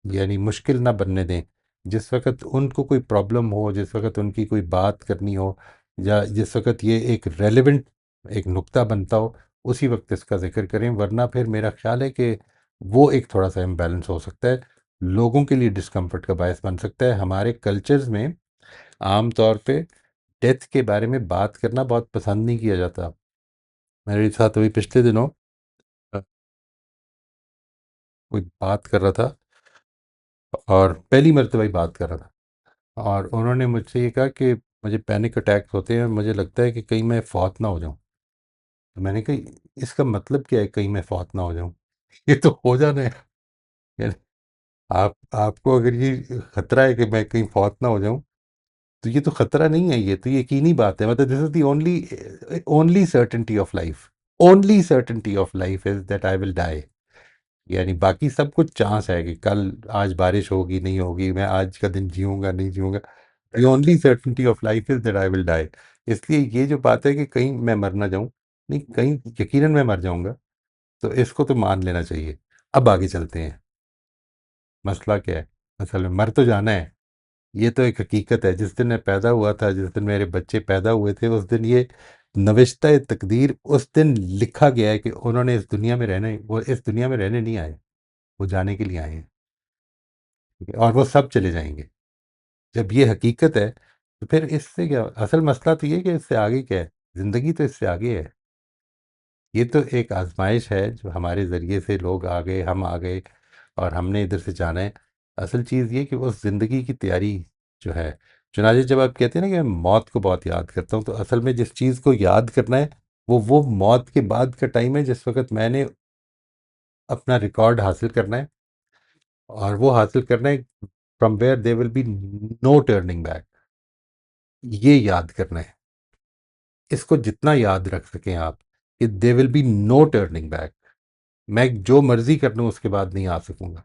یعنی مشکل نہ بننے دیں. جس وقت ان کو کوئی پرابلم ہو، جس وقت ان کی کوئی بات کرنی ہو، یا جس وقت یہ ایک ریلیونٹ ایک نقطہ بنتا ہو، اسی وقت اس کا ذکر کریں. ورنہ پھر میرا خیال ہے کہ وہ ایک تھوڑا سا امبیلنس ہو سکتا ہے، لوگوں کے لیے ڈسکمفرٹ کا باعث بن سکتا ہے. ہمارے کلچرز میں عام طور پہ ڈیتھ کے بارے میں بات کرنا بہت پسند نہیں کیا جاتا. میرے ساتھ ابھی پچھلے دنوں کوئی بات کر رہا تھا، اور پہلی مرتبہ ہی بات کر رہا تھا، اور انہوں نے مجھ سے یہ کہا کہ مجھے پینک اٹیکس ہوتے ہیں اور مجھے لگتا ہے کہ کہیں میں فوت نہ ہو جاؤں. تو میں نے کہا اس کا مطلب کیا ہے کہیں میں فوت نہ ہو جاؤں؟ یہ تو ہو جانا ہے. یعنی آپ کو اگر یہ خطرہ ہے کہ میں کہیں فوت نہ ہو جاؤں، تو یہ تو خطرہ نہیں ہے، یہ تو یقینی بات ہے. مطلب this is the only certainty of life, only certainty of life is that I will die. یعنی باقی سب کچھ چانس ہے کہ کل آج بارش ہوگی نہیں ہوگی، میں آج کا دن جیوں گا نہیں جیوں گا. The only certainty of life is that I will die. اس لیے یہ جو بات ہے کہ کہیں میں مر نہ جاؤں، نہیں، کہیں یقیناً میں مر جاؤں گا، تو اس کو تو مان لینا چاہیے. اب آگے چلتے ہیں. مسئلہ کیا ہے؟ اصل میں مر تو جانا ہے، یہ تو ایک حقیقت ہے. جس دن میں پیدا ہوا تھا، جس دن میرے بچے پیدا ہوئے تھے، اس دن یہ نوشتہ تقدیر، اس دن لکھا گیا ہے کہ انہوں نے اس دنیا میں رہنا ہے. وہ اس دنیا میں رہنے نہیں آئے، وہ جانے کے لیے آئے ہیں. ٹھیک ہے؟ اور وہ سب چلے جائیں گے. جب یہ حقیقت ہے تو پھر اس سے کیا؟ اصل مسئلہ تو یہ کہ اس سے آگے کیا ہے؟ زندگی تو اس سے آگے ہے. یہ تو ایک آزمائش ہے جو ہمارے ذریعے سے لوگ آ گئے، ہم آ گئے، اور ہم نے ادھر سے جانا ہے. اصل چیز یہ کہ اس زندگی کی تیاری جو ہے، چنانچہ جب آپ کہتے ہیں نا کہ میں موت کو بہت یاد کرتا ہوں، تو اصل میں جس چیز کو یاد کرنا ہے وہ موت کے بعد کا ٹائم ہے، جس وقت میں نے اپنا ریکارڈ حاصل کرنا ہے، اور وہ حاصل کرنا ہے from where they will be no turning back. یہ یاد کرنا ہے. اس کو جتنا یاد رکھ سکیں آپ کہ there will be no turning back, میں جو مرضی کر لوں اس کے بعد نہیں آ سکوں گا.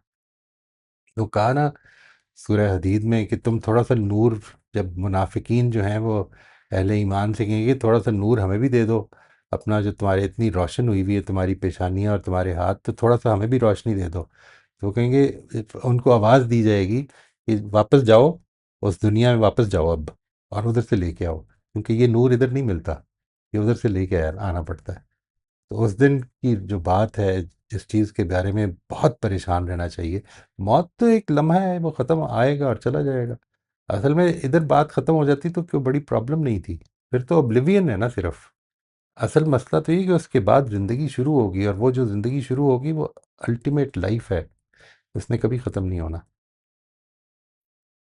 تو کہا نا سورہ حدید میں کہ تم تھوڑا سا نور، جب منافقین جو ہیں وہ اہل ایمان سے کہیں گے تھوڑا سا نور ہمیں بھی دے دو، اپنا جو تمہارے اتنی روشن ہوئی ہوئی ہے تمہاری پیشانیاں اور تمہارے ہاتھ، تو تھوڑا سا ہمیں بھی روشنی دے دو. تو وہ کہیں گے، ان کو آواز دی جائے گی کہ واپس جاؤ، اس دنیا میں واپس جاؤ اب، اور ادھر سے لے کے آؤ، کیونکہ یہ نور ادھر نہیں ملتا، یہ ادھر سے لے کے آنا پڑتا ہے. تو اس دن کی جو بات ہے، جس چیز کے بارے میں بہت پریشان رہنا چاہیے، موت تو ایک لمحہ ہے، وہ ختم آئے گا اور چلا جائے گا. اصل میں ادھر بات ختم ہو جاتی تو کوئی بڑی پرابلم نہیں تھی، پھر تو اوبلیوین ہے نا صرف. اصل مسئلہ تو یہ کہ اس کے بعد زندگی شروع ہوگی، اور وہ جو زندگی شروع ہوگی وہ الٹیمیٹ لائف ہے، اس نے کبھی ختم نہیں ہونا.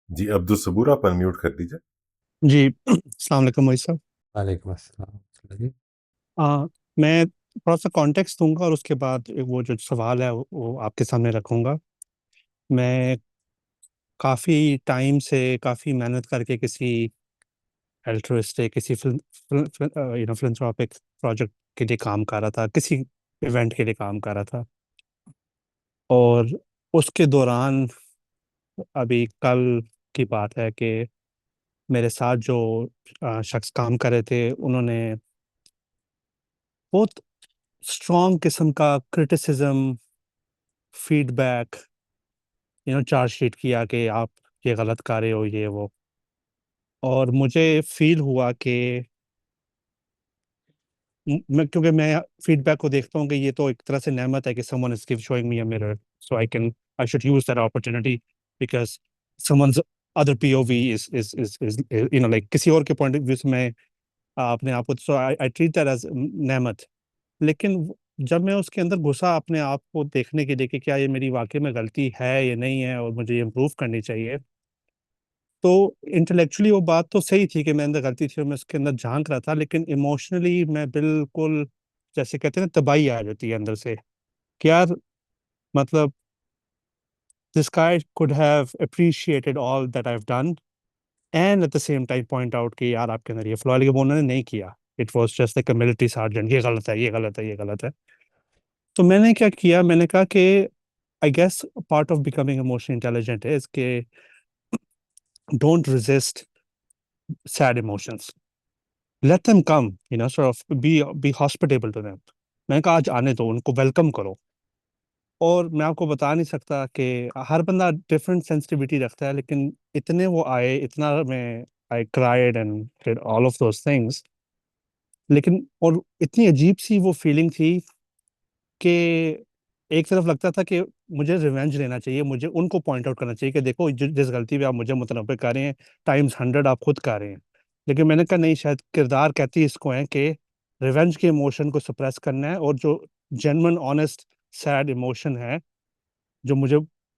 جی عبدالصبور آپ انمیوٹ کر دیجیے. جی السلام علیکم موئی صاحب. وعلیکم السلام جی. میں تھوڑا سا کانٹیکس دوں گا اور اس کے بعد وہ جو سوال ہے وہ آپ کے سامنے رکھوں گا. میں کافی ٹائم سے کافی محنت کر کے کسی الٹرسٹک، کسی فلنتھروپک پروجیکٹ کے لیے کام کر رہا تھا، کسی ایونٹ کے لیے کام کر رہا تھا، اور اس کے دوران ابھی کل کی بات ہے کہ میرے ساتھ جو شخص کام کر رہے تھے، انہوں نے بہت اسٹرانگ قسم کا criticism, feedback, charge sheet کیا کہ آپ یہ غلط کر رہے ہو، یہ وہ. اور مجھے فیل ہوا کہ کیونکہ میں فیڈ بیک کو دیکھتا ہوں کہ یہ تو ایک طرح سے نعمت ہے کہ someone is showing me a mirror, so I should use that opportunity because someone's other POV is like کسی اور کے پوائنٹ آف ویو سے میں اپنے آپ کو، so I treat that as نعمت. لیکن جب میں اس کے اندر گھسا اپنے آپ کو دیکھنے کے لیے کہ کیا یہ میری واقعی میں غلطی ہے یا نہیں ہے اور مجھے یہ امپروو کرنی چاہیے، تو انٹلیکچولی وہ بات تو صحیح تھی کہ میں اندر غلطی تھی اور میں اس کے اندر جھانک رہا تھا، لیکن ایموشنلی میں بالکل جیسے کہتے ہیں نا تباہی آ جاتی ہے اندر سے کہ یار مطلب this guy could have appreciated all that I've done and at the same time point out کہ یار آپ کے اندر یہ فلاں، لیکن وہ انہوں نے نہیں کیا. It was just like a military sergeant، یہ غلط ہے، یہ غلط ہے، یہ غلط ہے. تو میں نے کیا کیا، میں نے کہا کہ I guess part of becoming emotionally intelligent is کہ don't resist sad emotions. Let them come, sort of be hospitable to them. میں نے کہا آج آنے دو، ان کو ویلکم کرو. اور میں آپ کو بتا نہیں سکتا کہ ہر بندہ ڈفرینٹ سینسٹیوٹی رکھتا ہے، لیکن اتنے وہ آئے، اتنا میں I cried and did all of those things. لیکن اور اتنی عجیب سی وہ فیلنگ تھی کہ ایک طرف لگتا تھا کہ مجھے ریونج لینا چاہیے، مجھے ان کو پوائنٹ آؤٹ کرنا چاہیے کہ دیکھو جس غلطی پہ آپ مجھے متنبع کر رہے ہیں ٹائمز 100 آپ خود کر رہے ہیں. لیکن میں نے کہا نہیں، شاید کردار کہتی اس کو ہے کہ ریونج کے ایموشن کو سپریس کرنا ہے، اور جو جینوئن آنیسٹ سیڈ ایموشن ہے جو مجھے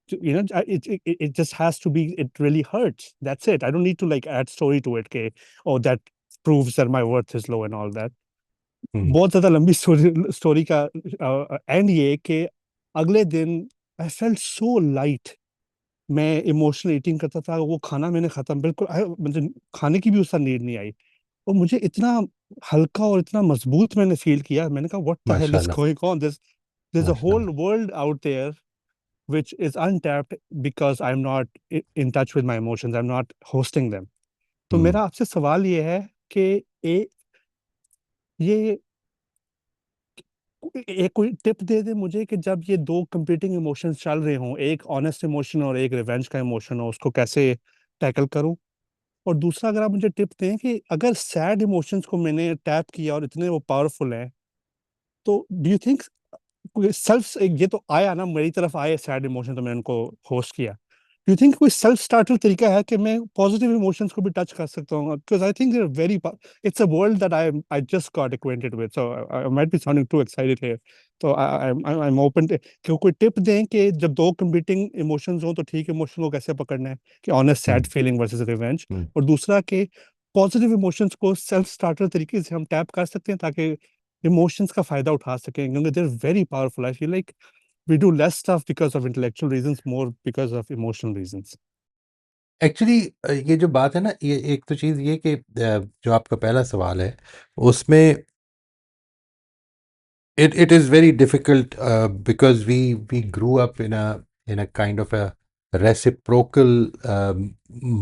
it just has to be, it really hurts, that's it. I don't need to like add story to it کہ oh that proves that my worth is low and all that. بہت زیادہ لمبی story کا and یہ کہ اگلے دن I felt so light. میں emotional eating کرتا تھا، وہ کھانا میں نے ختم، بالکل مجھے کھانے کی بھی اس کا نیڈ نہیں آئی، اور مجھے اتنا ہلکا اور اتنا مضبوط میں نے فیل کیا. میں نے کہا what the hell is ماشاءاللہ going on, there's a ماشاءاللہ. whole world out there which is untapped because I'm not in touch with my emotions, I'm not hosting them. تو میرا آپ سے سوال یہ ہے کہ یہ ایک کوئی ٹپ دے دے مجھے کہ جب یہ دو کمپیٹنگ ایموشنز چل رہے ہوں، ایک آنیسٹ ایموشن اور ایک ریونج کا ایموشن ہو، اس کو کیسے ٹیکل کروں. اور دوسرا اگر آپ مجھے ٹپ دیں کہ اگر سیڈ ایموشنز کو میں نے ٹیپ کیا اور اتنے وہ پاورفل ہیں، تو ڈو یو تھنک سیلف، یہ تو آیا نا میری طرف آئے سیڈ ایموشن تو میں نے ان کو ہوسٹ کیا، ڈو یو تھنک کوئی سیلف اسٹارٹر طریقہ ہے کہ میں پازیٹیو ایموشنس کو بھی ٹچ کر سکتا ہوں؟ Because I think very it's a world that I just got acquainted with, so I might be sounding too excited here. تو آئی ایم اوپن کہ کوئی ٹپ دیں کہ جب دو کمپیٹنگ ایموشنز ہوں تو ٹھیک ایموشن کو کیسے پکڑنا ہے کہ honest sad feeling versus revenge, اور دوسرا کہ پازیٹیو ایموشنس کو سیلف اسٹارٹر طریقے سے ہم ٹیپ کر سکتے ہیں تاکہ ایموشنس کا فائدہ اٹھا سکیں، کیونکہ they are very powerful. I feel like we do less stuff because of intellectual reasons, more because of emotional reasons. Actually یہ جو بات ہے نا، یہ ایک تو چیز یہ کہ جو آپ کا پہلا سوال ہے اس میں it is very difficult because we grew up in a kind of a reciprocal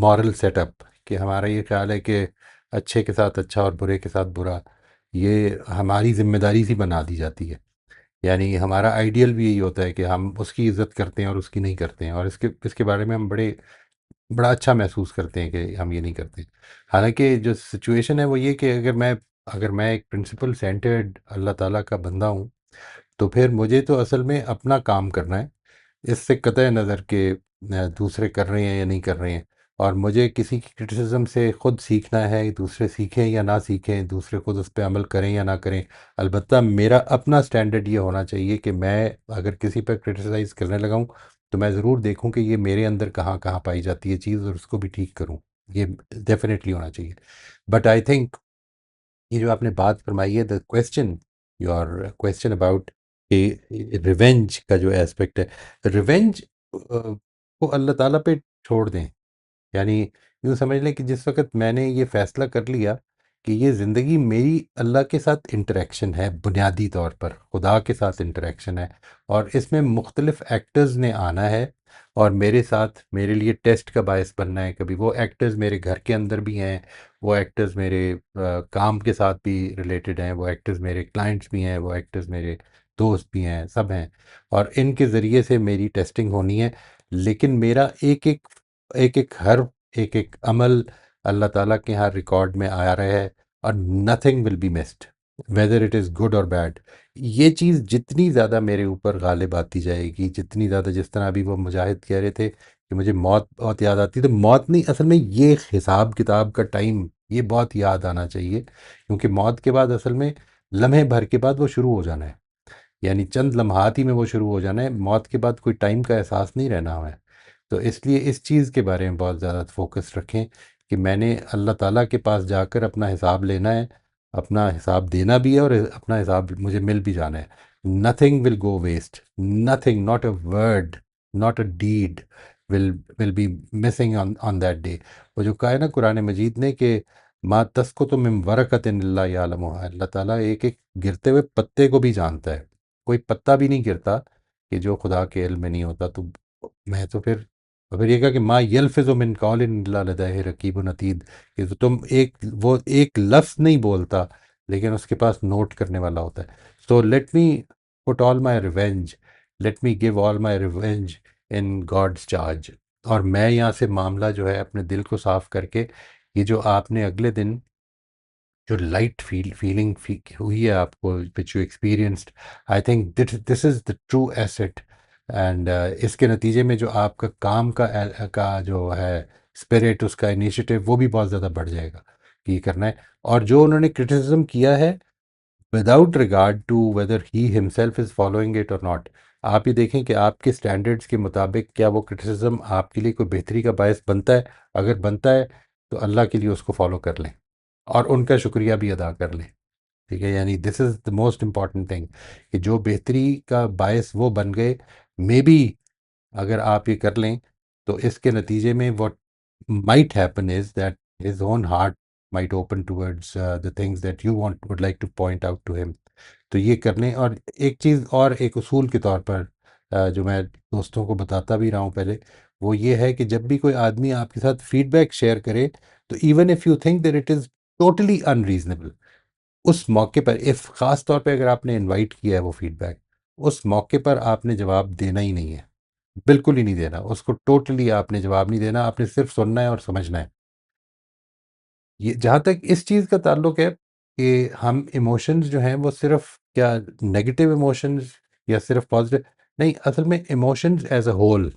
moral setup کہ ہمارا یہ خیال ہے کہ اچھے کے ساتھ اچھا اور برے کے ساتھ برا یہ ہماری ذمہ داری سی بنا دی جاتی ہے. یعنی ہمارا آئیڈیل بھی یہی ہوتا ہے کہ ہم اس کی عزت کرتے ہیں اور اس کی نہیں کرتے ہیں، اور اس کے بارے میں ہم بڑا اچھا محسوس کرتے ہیں کہ ہم یہ نہیں کرتے. حالانکہ جو سچویشن ہے وہ یہ کہ اگر میں ایک پرنسپل سینٹرڈ اللہ تعالیٰ کا بندہ ہوں تو پھر مجھے تو اصل میں اپنا کام کرنا ہے، اس سے قطع نظر کہ دوسرے کر رہے ہیں یا نہیں کر رہے ہیں. اور مجھے کسی کی کرٹیسزم سے خود سیکھنا ہے، دوسرے سیکھیں یا نہ سیکھیں، دوسرے خود اس پہ عمل کریں یا نہ کریں. البتہ میرا اپنا سٹینڈرڈ یہ ہونا چاہیے کہ میں اگر کسی پہ کرٹیسائز کرنے لگا ہوں تو میں ضرور دیکھوں کہ یہ میرے اندر کہاں کہاں پائی جاتی ہے چیز اور اس کو بھی ٹھیک کروں. یہ ڈیفینیٹلی ہونا چاہیے. بٹ آئی تھنک یہ جو آپ نے بات فرمائی ہے، دا کویسچن، یور کویسچن اباؤٹ کہ ریونج کا جو ایسپیکٹ ہے، ریونج کو اللہ تعالیٰ پہ چھوڑ دیں. یعنی یوں سمجھ لیں کہ جس وقت میں نے یہ فیصلہ کر لیا کہ یہ زندگی میری اللہ کے ساتھ انٹریکشن ہے، بنیادی طور پر خدا کے ساتھ انٹریکشن ہے، اور اس میں مختلف ایکٹرز نے آنا ہے اور میرے ساتھ میرے لیے ٹیسٹ کا باعث بننا ہے. کبھی وہ ایکٹرز میرے گھر کے اندر بھی ہیں، وہ ایکٹرز میرے کام کے ساتھ بھی ریلیٹڈ ہیں، وہ ایکٹرز میرے کلائنٹس بھی ہیں، وہ ایکٹرز میرے دوست بھی ہیں، سب ہیں، اور ان کے ذریعے سے میری ٹیسٹنگ ہونی ہے. لیکن میرا ہر ایک عمل اللہ تعالیٰ کے ہاں ریکارڈ میں آ رہا ہے، اور nothing will be missed whether it is good اور بیڈ. یہ چیز جتنی زیادہ میرے اوپر غالب آتی جائے گی، جتنی زیادہ، جس طرح ابھی وہ مجاہد کہہ رہے تھے کہ مجھے موت بہت یاد آتی، تو موت نہیں، اصل میں یہ حساب کتاب کا ٹائم یہ بہت یاد آنا چاہیے، کیونکہ موت کے بعد اصل میں لمحے بھر کے بعد وہ شروع ہو جانا ہے. یعنی چند لمحات ہی میں وہ شروع ہو جانا ہے، موت کے بعد کوئی ٹائم کا احساس نہیں رہنا ہمیں. تو اس لیے اس چیز کے بارے میں بہت زیادہ فوکس رکھیں کہ میں نے اللہ تعالیٰ کے پاس جا کر اپنا حساب لینا ہے، اپنا حساب دینا بھی ہے، اور اپنا حساب مجھے مل بھی جانا ہے. Nothing will go waste, nothing, not a word, not a deed will be missing on that day. وہ جو کہا ہے نا قرآن مجید نے کہ ما تسقط من ورقۃ الا یعلمها، اللہ تعالیٰ ایک ایک گرتے ہوئے پتے کو بھی جانتا ہے. کوئی پتا بھی نہیں گرتا کہ جو خدا کے علم میں نہیں ہوتا. تو میں تو پھر یہ کہا کہ ما یلفظ من قول الا لدیہ رقیب عتید، کہ تو تم وہ ایک لفظ نہیں بولتا لیکن اس کے پاس نوٹ کرنے والا ہوتا ہے. سو لیٹ می پٹ آل مائی revenge, let me give all مائی ریونج ان گاڈس چارج. اور میں یہاں سے معاملہ جو ہے اپنے دل کو صاف کر کے، یہ جو آپ نے اگلے دن جو لائٹ فیلنگ ہوئی ہے آپ کو، which you experienced, I think this is the truest. And اس کے نتیجے میں جو آپ کا کام کا جو ہے اسپرٹ، اس کا انیشیٹو، وہ بھی بہت زیادہ بڑھ جائے گا کہ یہ کرنا ہے. اور جو انہوں نے کرٹیسزم کیا ہے without regard to whether he himself is following it اور ناٹ، آپ یہ دیکھیں کہ آپ کے اسٹینڈرڈس کے مطابق کیا وہ کرٹیسزم آپ کے لیے کوئی بہتری کا باعث بنتا ہے. اگر بنتا ہے تو اللہ کے لیے اس کو فالو کر لیں اور ان کا شکریہ بھی ادا کر لیں. ٹھیک ہے، یعنی دس is the most important thing کہ جو بہتری کا باعث وہ بن گئے، مے بی اگر آپ یہ کر لیں تو اس کے نتیجے میں what might happen is that his own heart might open towards the things that you would like to point out to him. تو یہ کر لیں. اور ایک چیز اور، ایک اصول کے طور پر جو میں دوستوں کو بتاتا بھی رہا ہوں پہلے، وہ یہ ہے کہ جب بھی کوئی آدمی آپ کے ساتھ فیڈ بیک شیئر کرے تو even if you think that it is totally unreasonable, اس موقع پر، خاص طور پہ اگر آپ نے انوائٹ کیا ہے وہ فیڈ بیک، اس موقع پر آپ نے جواب دینا ہی نہیں ہے، بالکل ہی نہیں دینا اس کو. ٹوٹلی آپ نے جواب نہیں دینا، آپ نے صرف سننا ہے اور سمجھنا ہے. یہ جہاں تک اس چیز کا تعلق ہے کہ ہم ایموشنز جو ہیں وہ صرف کیا نیگیٹو ایموشنز یا صرف پازیٹیو، نہیں، اصل میں emotions as a whole,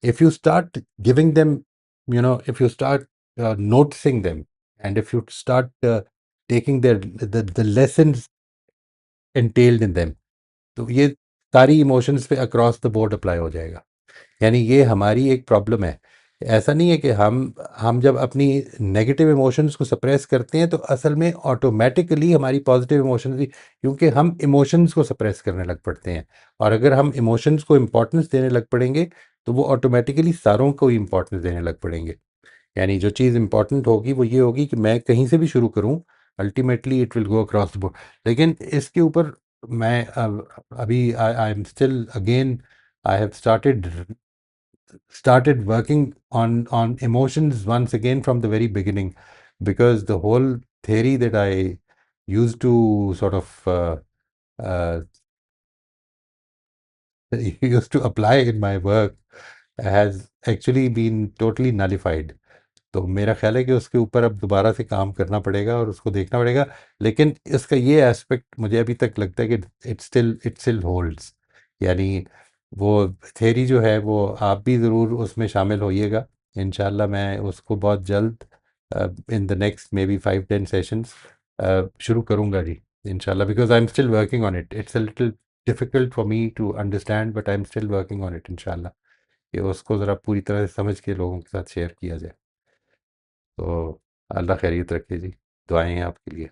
if you start giving them, if you start noticing them, and if you start taking the lessons entailed in them، تو یہ ساری ایموشنز پہ اکراس دا بورڈ اپلائی ہو جائے گا. یعنی یہ ہماری ایک پرابلم ہے. ایسا نہیں ہے کہ ہم جب اپنی نیگیٹو ایموشنز کو سپریس کرتے ہیں تو اصل میں آٹومیٹکلی ہماری پازیٹیو ایموشنز بھی، کیونکہ ہم ایموشنز کو سپریس کرنے لگ پڑتے ہیں. اور اگر ہم ایموشنز کو امپورٹنس دینے لگ پڑیں گے تو وہ آٹومیٹکلی ساروں کو ہی امپورٹنس دینے لگ پڑیں گے. یعنی جو چیز امپورٹنٹ ہوگی وہ یہ ہوگی کہ میں کہیں سے بھی شروع کروں، ultimately it will go across the board. لیکن اس کے اوپر میں ابھی آئی am still again, I have started working on emotions once again from the very beginning, because the whole theory that I used to sort of used to apply in my work has actually been totally nullified. تو میرا خیال ہے کہ اس کے اوپر اب دوبارہ سے کام کرنا پڑے گا اور اس کو دیکھنا پڑے گا. لیکن اس کا یہ ایسپیکٹ مجھے ابھی تک لگتا ہے کہ اٹ اسٹل ہولڈس. یعنی وہ تھیری جو ہے وہ آپ بھی ضرور اس میں شامل ہوئیے گا. انشاءاللہ میں اس کو بہت جلد in the next maybe 5-10 sessions شروع کروں گا جی انشاءاللہ، because I am still working on it. It's a little difficult for me to understand, but I am still working on it انشاءاللہ، کہ اس کو ذرا پوری طرح سے سمجھ کے لوگوں کے ساتھ شیئر کیا جائے. تو اللہ خیریت رکھے جی، دعائیں ہیں آپ کے لیے.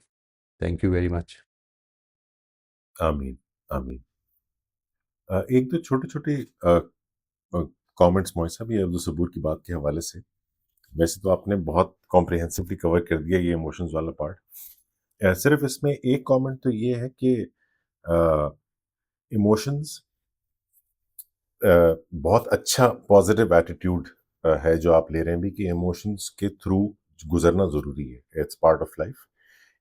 Thank you very much. آمین آمین. ایک دو چھوٹے چھوٹے کامنٹس موسیٰ بھی عبد الصبور کی بات کے حوالے سے. ویسے تو آپ نے بہت کمپریہنسولی کور کر دیا یہ ایموشنز والا پارٹ. صرف اس میں ایک کامنٹ تو یہ ہے کہ ایموشنز بہت اچھا پازیٹیو ایٹیٹیوڈ ہے جو آپ لے رہے ہیں بھی، کہ ایموشنز کے تھرو گزرنا ضروری ہے. It's part of life.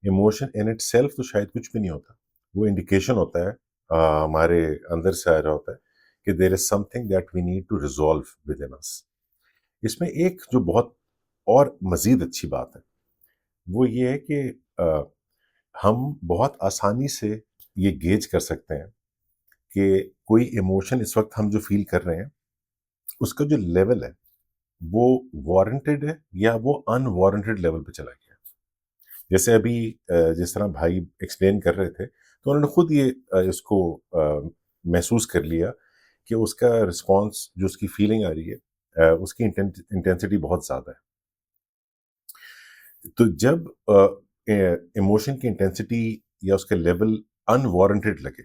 Emotion in itself تو شاید کچھ بھی نہیں ہوتا، وہ انڈیکیشن ہوتا ہے ہمارے اندر سے آ رہا ہوتا ہے کہ there is something that we need to resolve within us. اس میں ایک جو بہت اور مزید اچھی بات ہے وہ یہ ہے کہ ہم بہت آسانی سے یہ گیج کر سکتے ہیں کہ کوئی ایموشن اس وقت ہم جو فیل کر رہے ہیں اس کا جو لیول ہے وہ وارنٹڈ ہے یا وہ ان وارنٹڈ لیول پہ چلا گیا. جیسے ابھی جس طرح بھائی ایکسپلین کر رہے تھے، تو انہوں نے خود یہ اس کو محسوس کر لیا کہ اس کا رسپانس جو اس کی فیلنگ آ رہی ہے اس کی انٹینسٹی بہت زیادہ ہے. تو جب ایموشن کی انٹینسٹی یا اس کا لیول انوارنٹیڈ لگے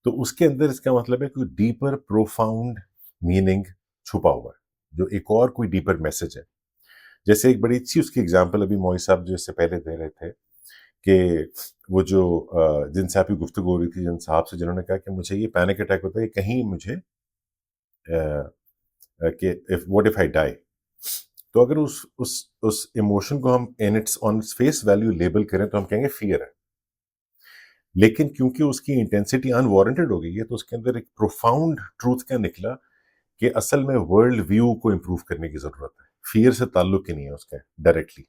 تو اس کے اندر اس کا مطلب ہے کوئی ڈیپر پروفاؤنڈ میننگ چھپا ہوا ہے، جو ایک اور کوئی ڈیپر میسج ہے. جیسے ایک بڑی اچھی اس کی اگزامپل ابھی موئی صاحب جو اس سے پہلے دے رہے تھے کہ وہ جو جن سے آپ کی گفتگو ہو رہی تھی، جن صاحب سے جنہوں نے کہا کہ مجھے یہ پینک اٹیک ہوتا ہے کہیں مجھے کہ واٹ ایف آئی ڈائی. تو اگر اس ایموشن کو ہم آن فیس ویلیو لیبل کریں تو ہم کہیں گے فیئر ہے. لیکن کیونکہ اس کی انٹینسٹی انوارنٹیڈ ہو گئی ہے تو اس کے اندر ایک پروفاؤنڈ ٹروتھ کیا نکلا کہ اصل میں ورلڈ ویو کو امپروو کرنے کی ضرورت ہے، فیئر سے تعلق ہی نہیں ہے اس کا ڈائریکٹلی.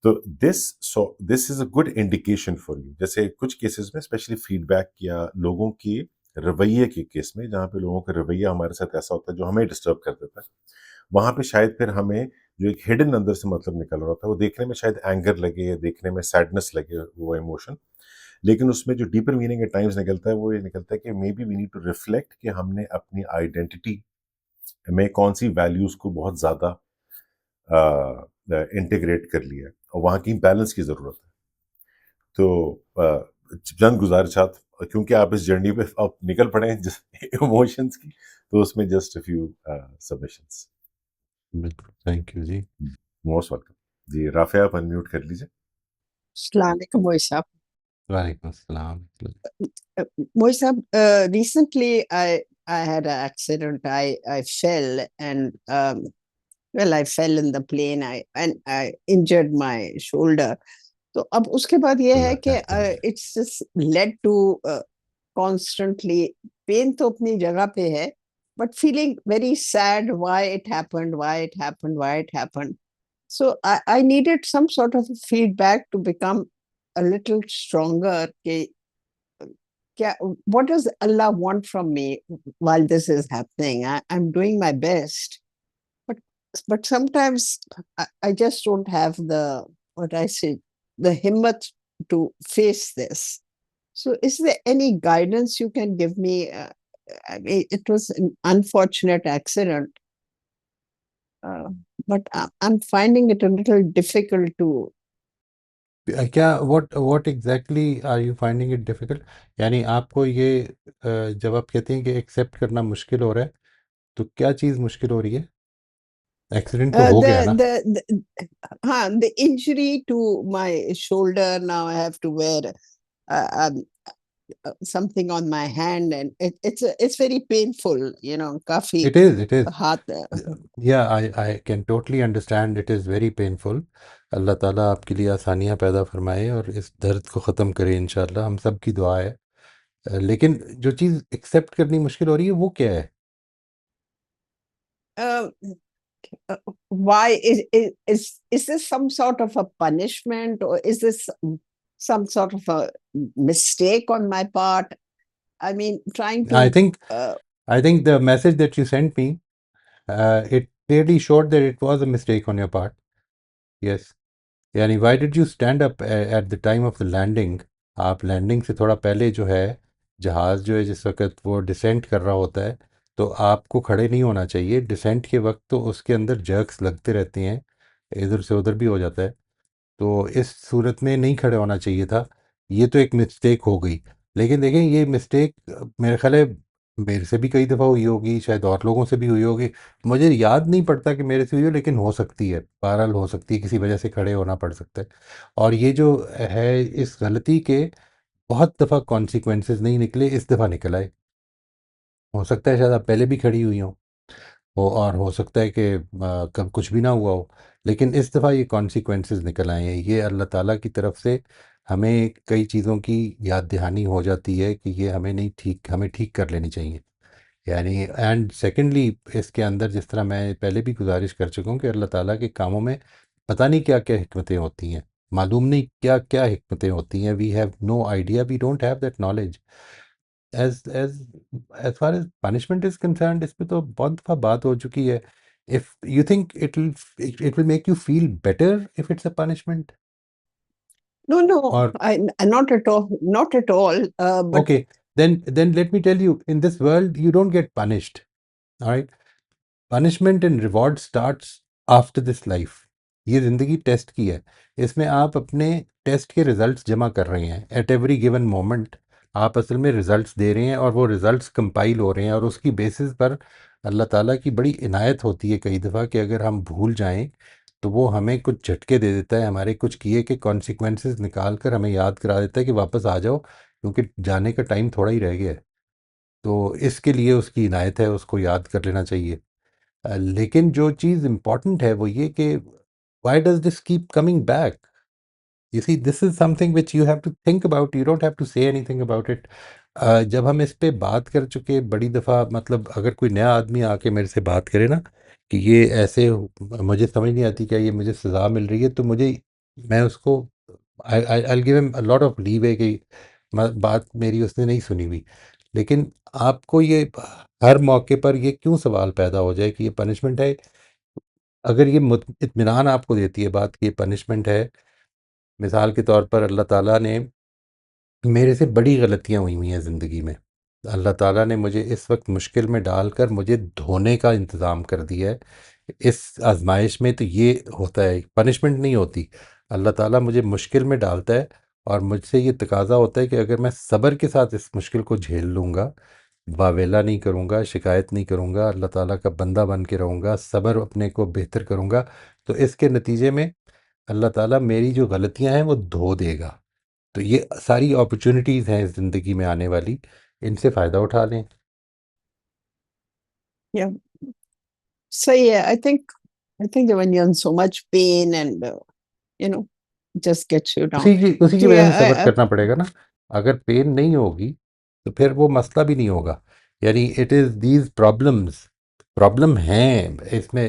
تو this is a good indication for you. جیسے کچھ کیسز میں اسپیشلی فیڈ بیک یا لوگوں کی رویے کے کیس میں، جہاں پہ لوگوں کا رویہ ہمارے ساتھ ایسا ہوتا ہے جو ہمیں ڈسٹرب کر دیتا ہے، وہاں پہ شاید پھر ہمیں جو ایک ہڈن اندر سے مطلب نکل رہا ہوتا ہے وہ دیکھنے میں شاید اینگر لگے یا دیکھنے میں سیڈنس لگے وہ ایموشن، لیکن اس میں جو ڈیپر میننگ ایٹ ٹائمز نکلتا ہے وہ یہ نکلتا ہے کہ maybe we need to reflect کہ ہم نے اپنی آئیڈینٹی میں کون سی ویلیوز کو بہت زیادہ انٹیگریٹ کر لیا اور وہاں کی بیلنس کی ضرورت ہے. تو چند گزارشات، کیونکہ آپ اس جرنی پہ آپ نکل پڑے ہیں ایموشنس کی، تو اس میں جسٹ اے فیو سبمیشنس. بالکل، تھینک یو جی. موسٹ ویلکم جی. رافع آپ انمیوٹ کر لیجیے. السلام علیکم موئی صاحب. وعلیکم السلام. موئی صاحب, recently I had an accident. I fell and well, I fell in the plane and I injured my shoulder. تو اب اس کے بعد یہ ہے کہ it's just led to constantly pain تو اپنی جگہ پہ ہے but feeling very sad why it happened. So I needed some sort of feedback to become a little stronger. What does Allah want from me while this is happening? I'm doing my best. But sometimes I just don't have the himmat to face this. So is there any guidance you can give me? I mean, it was an unfortunate accident, but I'm finding it a little difficult to. کیا what exactly are you finding it difficult؟ یعنی آپ کو یہ جب آپ کہتے ہیں کہ ایکسیپٹ کرنا مشکل ہو رہا ہے تو کیا چیز مشکل ہو رہی ہے؟ ایکسیڈنٹ تو ہو گیا نا. The injury to my shoulder, now I have to wear something on my hand and it's very painful, kafi. It is. haath. Yeah, I can totally understand. It is very painful. اللہ تعالیٰ آپ کے لیے آسانیاں پیدا فرمائے اور اس درد کو ختم کرے انشاءاللہ، ہم سب کی دعا ہے. لیکن جو چیز ایکسیپٹ کرنی مشکل ہو رہی ہے وہ کیا ہے؟ Why is this some sort of a punishment, or is this some sort of a mistake on my part? I mean, trying to I think the message that you sent me, it clearly showed that it was a mistake on your part. Yes. یعنی why did you stand up at the time of the landing؟ آپ landing سے تھوڑا پہلے جو ہے جہاز جو ہے جس وقت وہ ڈسینٹ کر رہا ہوتا ہے تو آپ کو کھڑے نہیں ہونا چاہیے. ڈسینٹ کے وقت تو اس کے اندر جرکس لگتے رہتے ہیں، ادھر سے ادھر بھی ہو جاتا ہے، تو اس صورت میں نہیں کھڑے ہونا چاہیے تھا. یہ تو ایک مسٹیک ہو گئی. لیکن دیکھیں یہ مسٹیک میرے خیال ہے میرے سے بھی کئی دفعہ ہوئی ہوگی، شاید اور لوگوں سے بھی ہوئی ہوگی. مجھے یاد نہیں پڑتا کہ میرے سے ہوئی ہو، لیکن ہو سکتی ہے، بہرحال ہو سکتی ہے، کسی وجہ سے کھڑے ہونا پڑ سکتا ہے. اور یہ جو ہے اس غلطی کے بہت دفعہ کانسیکوینسز نہیں نکلے، اس دفعہ نکل آئے. ہو سکتا ہے شاید آپ پہلے بھی کھڑی ہوئی ہوں اور ہو سکتا ہے کہ کب کچھ بھی نہ ہوا ہو، لیکن اس دفعہ یہ کانسیکوینسز نکل آئے ہیں. یہ اللہ تعالیٰ کی طرف سے ہمیں کئی چیزوں کی یاد دہانی ہو جاتی ہے کہ یہ ہمیں ٹھیک کر لینی چاہیے. یعنی اینڈ سیکنڈلی اس کے اندر جس طرح میں پہلے بھی گزارش کر چکا ہوں کہ اللہ تعالیٰ کے کاموں میں پتہ نہیں کیا کیا حکمتیں ہوتی ہیں، معلوم نہیں کیا کیا حکمتیں ہوتی ہیں. We have no idea, we don't have that knowledge. As far as punishment is concerned, اس پہ تو بہت دفعہ بات ہو چکی ہے. If you think it will make you feel better if it's a punishment. No, no, Or not at all, not at all. But okay, then let me tell you, in this world you don't get punished. All right, punishment and reward starts after this life. یہ زندگی test کی ہے. اس میں آپ اپنے test کے results جمع کر رہے ہیں ایٹ ایوری گیون مومنٹ. آپ اصل میں ریزلٹس دے رہے ہیں اور وہ ریزلٹس کمپائل ہو رہے ہیں، اور اس کی بیسس پر اللہ تعالیٰ کی بڑی عنایت ہوتی ہے کئی دفعہ کہ اگر ہم بھول جائیں تو وہ ہمیں کچھ جھٹکے دے دیتا ہے، ہمارے کچھ کیے کے کانسیکوینسز نکال کر ہمیں یاد کرا دیتا ہے کہ واپس آ جاؤ، کیونکہ جانے کا ٹائم تھوڑا ہی رہ گیا ہے. تو اس کے لیے اس کی عنایت ہے، اس کو یاد کر لینا چاہیے. لیکن جو چیز امپورٹنٹ ہے وہ یہ کہ why does this keep coming back? You see, this is something which you have to think about. You don't have to say anything about it. جب ہم اس پہ بات کر چکے بڑی دفعہ، مطلب اگر کوئی نیا آدمی آ کے میرے سے بات کرے نا کہ یہ ایسے مجھے سمجھ نہیں آتی، کیا یہ مجھے سزا مل رہی ہے، تو میں اس کو I'll give him a lot of leeway کہ بات میری اس نے نہیں سنی ہوئی. لیکن آپ کو یہ ہر موقع پر یہ کیوں سوال پیدا ہو جائے کہ یہ پنشمنٹ ہے؟ اگر یہ اطمینان آپ کو دیتی ہے بات کہ یہ پنشمنٹ ہے، مثال کے طور پر اللہ تعالیٰ نے میرے سے بڑی غلطیاں ہوئی ہیں زندگی میں، اللہ تعالیٰ نے مجھے اس وقت مشکل میں ڈال کر مجھے دھونے کا انتظام کر دیا ہے. اس آزمائش میں تو یہ ہوتا ہے، پنشمنٹ نہیں ہوتی. اللہ تعالیٰ مجھے مشکل میں ڈالتا ہے اور مجھ سے یہ تقاضا ہوتا ہے کہ اگر میں صبر کے ساتھ اس مشکل کو جھیل لوں گا، واویلا نہیں کروں گا، شکایت نہیں کروں گا، اللہ تعالیٰ کا بندہ بن کے رہوں گا، صبر اپنے کو بہتر کروں گا، تو اس کے نتیجے میں اللہ تعالیٰ میری جو غلطیاں ہیں وہ دھو دے گا. تو یہ ساری اپرچونٹیز ہیں زندگی میں آنے والی، ان سے فائدہ اٹھا لیں. yeah, so yeah, I think that when you're in so much pain and just gets you down. اسی کی وجہ سے صبر کرنا پڑے گا نا. اگر پین نہیں ہوگی تو پھر وہ مسئلہ بھی نہیں ہوگا. یعنی اٹ از دیز پرابلم ہیں اس میں.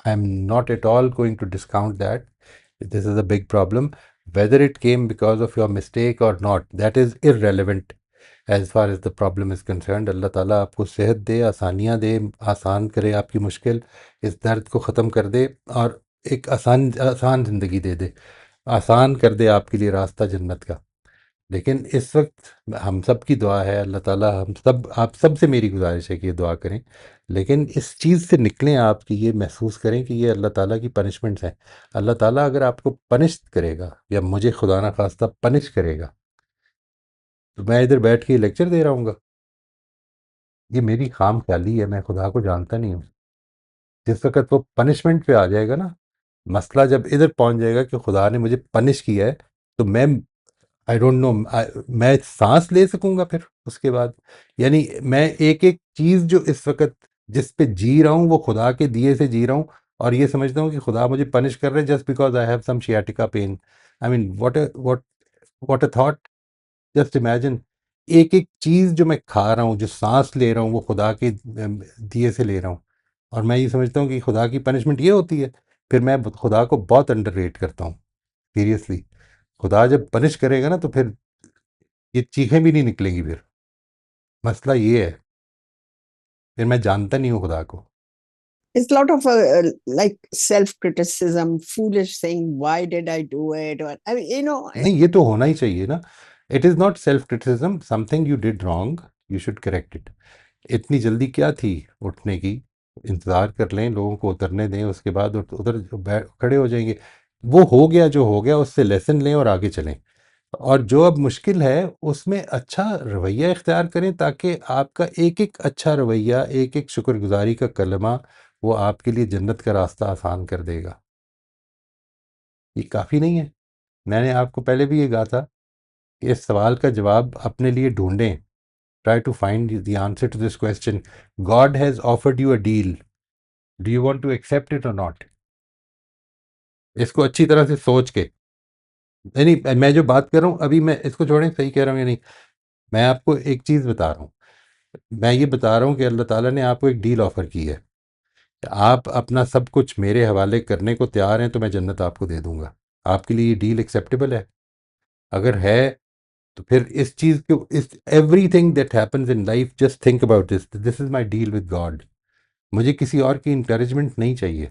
I am not at all going to discount that. This is a big problem. Whether it came because of your mistake or not, that is irrelevant as far as the problem is concerned. Allah تعالیٰ آپ کو صحت دے، آسانیاں دے، آسان کرے آپ کی مشکل، اس درد کو ختم کر دے اور ایک آسان زندگی دے دے، آسان کر دے آپ کے لیے راستہ جنت کا. لیکن اس وقت ہم سب کی دعا ہے، اللہ تعالیٰ آپ سب سے میری گزارش ہے کہ یہ دعا کریں، لیکن اس چیز سے نکلیں آپ کہ یہ محسوس کریں کہ یہ اللہ تعالیٰ کی پنشمنٹس ہیں. اللہ تعالیٰ اگر آپ کو پنش کرے گا یا مجھے خدا نہ خواستہ پنش کرے گا تو میں ادھر بیٹھ کے لیکچر دے رہا ہوں گا؟ یہ میری خام خیالی ہے، میں خدا کو جانتا نہیں ہوں. جس وقت وہ پنشمنٹ پہ آ جائے گا نا، مسئلہ جب ادھر پہنچ جائے گا کہ خدا نے مجھے پنش کیا ہے، تو میں آئی ڈونٹ نو میں سانس لے سکوں گا پھر اس کے بعد؟ یعنی میں ایک چیز جو اس وقت جس پہ جی رہا ہوں وہ خدا کے دیے سے جی رہا ہوں، اور یہ سمجھتا ہوں کہ خدا مجھے پنش کر رہے just because I have some sciatica pain. I mean what a thought. Just imagine ایک چیز جو میں کھا رہا ہوں، جو سانس لے رہا ہوں، وہ خدا کے دیے سے لے رہا ہوں، اور میں یہ سمجھتا ہوں کہ خدا کی پنشمنٹ یہ ہوتی ہے. پھر میں خدا کو بہت انڈر ریٹ کرتا ہوں سیریسلی. خدا جب پنش کرے گا نا تو پھر یہ چیخیں بھی نہیں نکلیں گی. پھر مسئلہ یہ ہے، پھر میں جانتا نہیں ہوں خدا کو. It's a lot of like self-criticism, foolish saying, why did I do it? Or, I mean, نہیں، یہ تو ہونا ہی چاہیے نا. It is not self criticism, some thing you did wrong, you should correct it. اتنی جلدی کیا تھی اٹھنے کی؟ انتظار کر لیں، لوگوں کو اترنے دیں، اس کے بعد ادھر کھڑے ہو جائیں گے. وہ ہو گیا جو ہو گیا، اس سے لیسن لیں اور آگے چلیں. اور جو اب مشکل ہے اس میں اچھا رویہ اختیار کریں، تاکہ آپ کا ایک اچھا رویہ، ایک شکر گزاری کا کلمہ، وہ آپ کے لیے جنت کا راستہ آسان کر دے گا. یہ کافی نہیں ہے؟ میں نے آپ کو پہلے بھی یہ کہا تھا کہ اس سوال کا جواب اپنے لیے ڈھونڈیں. Try to find the answer to this question. God has offered you a deal, do you want to accept it اور ناٹ؟ اس کو اچھی طرح سے سوچ کے، نہیں میں جو بات کر رہا ہوں ابھی، میں اس کو چھوڑیں، صحیح کہہ رہا ہوں یا نہیں. میں آپ کو ایک چیز بتا رہا ہوں. میں یہ بتا رہا ہوں کہ اللہ تعالیٰ نے آپ کو ایک ڈیل آفر کی ہے کہ آپ اپنا سب کچھ میرے حوالے کرنے کو تیار ہیں تو میں جنت آپ کو دے دوں گا. آپ کے لیے یہ ڈیل ایکسیپٹیبل ہے؟ اگر ہے تو پھر اس چیز کو، everything that happens in life, just think about this is my deal with God. مجھے کسی اور کی انکریجمنٹ نہیں چاہیے،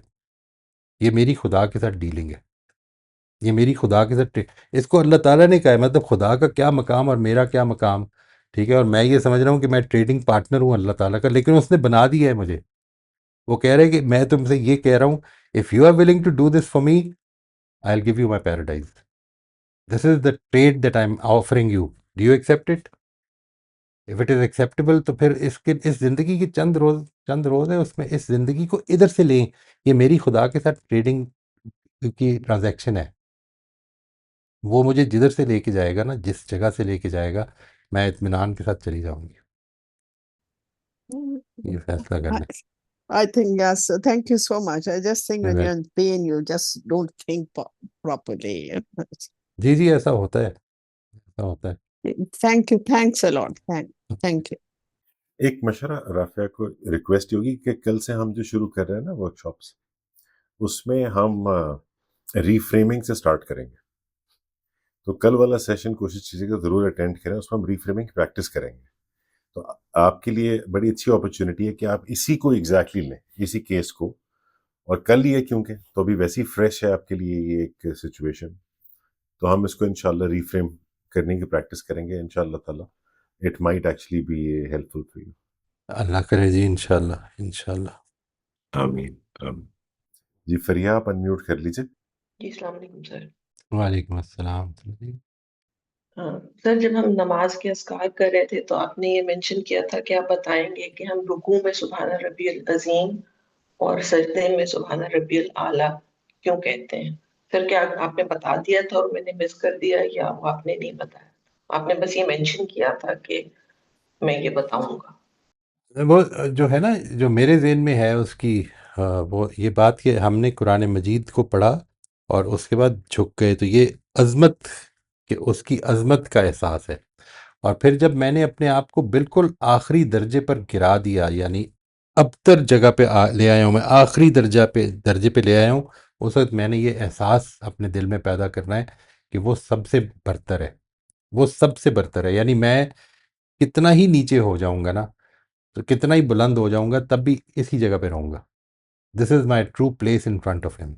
یہ میری خدا کے ساتھ ڈیلنگ ہے. یہ میری خدا کے ساتھ اس کو اللہ تعالیٰ نے کہا ہے، مطلب خدا کا کیا مقام اور میرا کیا مقام، ٹھیک ہے، اور میں یہ سمجھ رہا ہوں کہ میں ٹریڈنگ پارٹنر ہوں اللہ تعالیٰ کا، لیکن اس نے بنا دیا ہے مجھے. وہ کہہ رہے کہ میں تم سے یہ کہہ رہا ہوں، if you are willing to do this for me I will give you my paradise. This is the trade that I am offering you. Do you accept it? If it is acceptable تو پھر اس زندگی کے چند روز ہیں، اس میں اس زندگی کو ادھر سے لیں. یہ میری خدا کے ساتھ ٹریڈنگ کی ٹرانزیکشن ہے. وہ مجھے جدھر سے لے کے جائے گا نا، جس جگہ سے لے کے جائے گا، میں اطمینان کے ساتھ چلی جاؤں گی. یہ فیصلہ کر لیں. I think, yes, thank you so much. I just think when Right. you're in pain, you just don't think properly. جی جی، ایسا ہوتا ہے، ایسا ہوتا ہے. Thank you. Thanks a lot. Thank you. ایک مشورہ رافعہ کو ریکویسٹ ہوگی کہ کل سے ہم جو شروع کر رہے ہیں نا ورک شاپس، اس میں ہم ری فریمنگ سے سٹارٹ کریں گے. تو کل والا سیشن کوشش کیجیے گا ضرور اٹینڈ کریں، اس میں ہم ری فریمنگ پریکٹس کریں گے. تو آپ کے لیے بڑی اچھی اپرچونٹی ہے کہ آپ اسی کو ایگزیکٹلی لیں، اسی کیس کو، اور کل ہی ہے کیونکہ تو ابھی ویسی فریش ہے آپ کے لیے یہ ایک سچویشن. تو ہم اس کو انشاءاللہ ری فریم کرنے کی پریکٹس کریں گے انشاءاللہ تعالیٰ. It might actually be helpful for you. Allah کرے جی، انشاءاللہ انشاءاللہ. آمین. جی فریہ، آپ انمیوٹ کر لیجیے. جی السلام علیکم سر. وعلیکم السلام. ہاں سر، جب ہم نماز کے اذکار کر رہے تھے تو آپ نے یہ مینشن کیا تھا کہ آپ بتائیں گے کہ ہم رکوع میں سبحان ربی العظیم اور سجدے میں سبحان ربی الاعلیٰ کیوں کہتے ہیں. سر کیا آپ نے بتا دیا تھا اور میں نے مس کر دیا، یا وہ آپ نے نہیں بتایا؟ آپ نے بس یہ مینشن کیا تھا کہ میں یہ بتاؤں گا. وہ جو ہے نا، جو میرے ذہن میں ہے اس کی وہ یہ بات کہ ہم نے قرآن مجید کو پڑھا اور اس کے بعد جھک گئے، تو یہ عظمت، کہ اس کی عظمت کا احساس ہے. اور پھر جب میں نے اپنے آپ کو بالکل آخری درجے پر گرا دیا، یعنی ابتر جگہ پہ لے آیا ہوں، میں آخری درجے پہ لے آیا ہوں، اس وقت میں نے یہ احساس اپنے دل میں پیدا کرنا ہے کہ وہ سب سے برتر ہے، وہ سب سے برتر ہے. یعنی میں کتنا ہی نیچے ہو جاؤں گا نا، تو کتنا ہی بلند ہو جاؤں گا، تب بھی اسی جگہ پہ رہوں گا. This is my true place in front of him.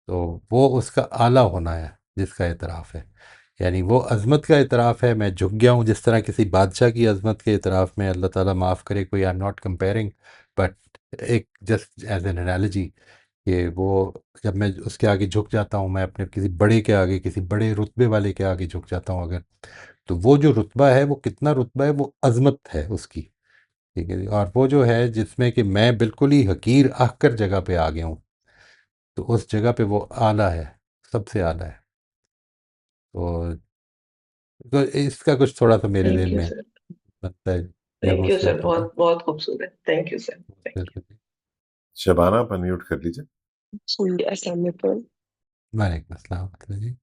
تو وہ اس کا اعلیٰ ہونا ہے جس کا اعتراف ہے، یعنی وہ عظمت کا اعتراف ہے. میں جھک گیا ہوں، جس طرح کسی بادشاہ کی عظمت کے اعتراف میں، اللہ تعالیٰ معاف کرے کوئی، آئی ایم ناٹ کمپیئرنگ، بٹ ایک جسٹ ایز این انالوجی، کہ وہ جب میں اس کے آگے جھک جاتا ہوں، میں اپنے کسی بڑے کے آگے، کسی بڑے رتبے والے کے آگے جھک جاتا ہوں اگر، تو وہ جو رتبہ ہے، وہ کتنا رتبہ ہے، وہ عظمت ہے اس کی، ٹھیک ہے جی. اور وہ جو ہے جس میں کہ میں بالکل ہی حقیر آخر جگہ پہ آ گیا ہوں، تو اس جگہ پہ وہ اعلیٰ ہے، سب سے اعلیٰ ہے. تو اس کا کچھ تھوڑا سا میرے تھینک ذہن یو میں سر. لگتا ہے جب تھینک وہ یو سر، سنتا بہت بہت خوبصورت. Thank you sir. Thank you. Shabana, آپ انمیوٹ کر لیجیے. جی السلام علیکم. وعلیکم السلام ورحمۃ اللہ جی.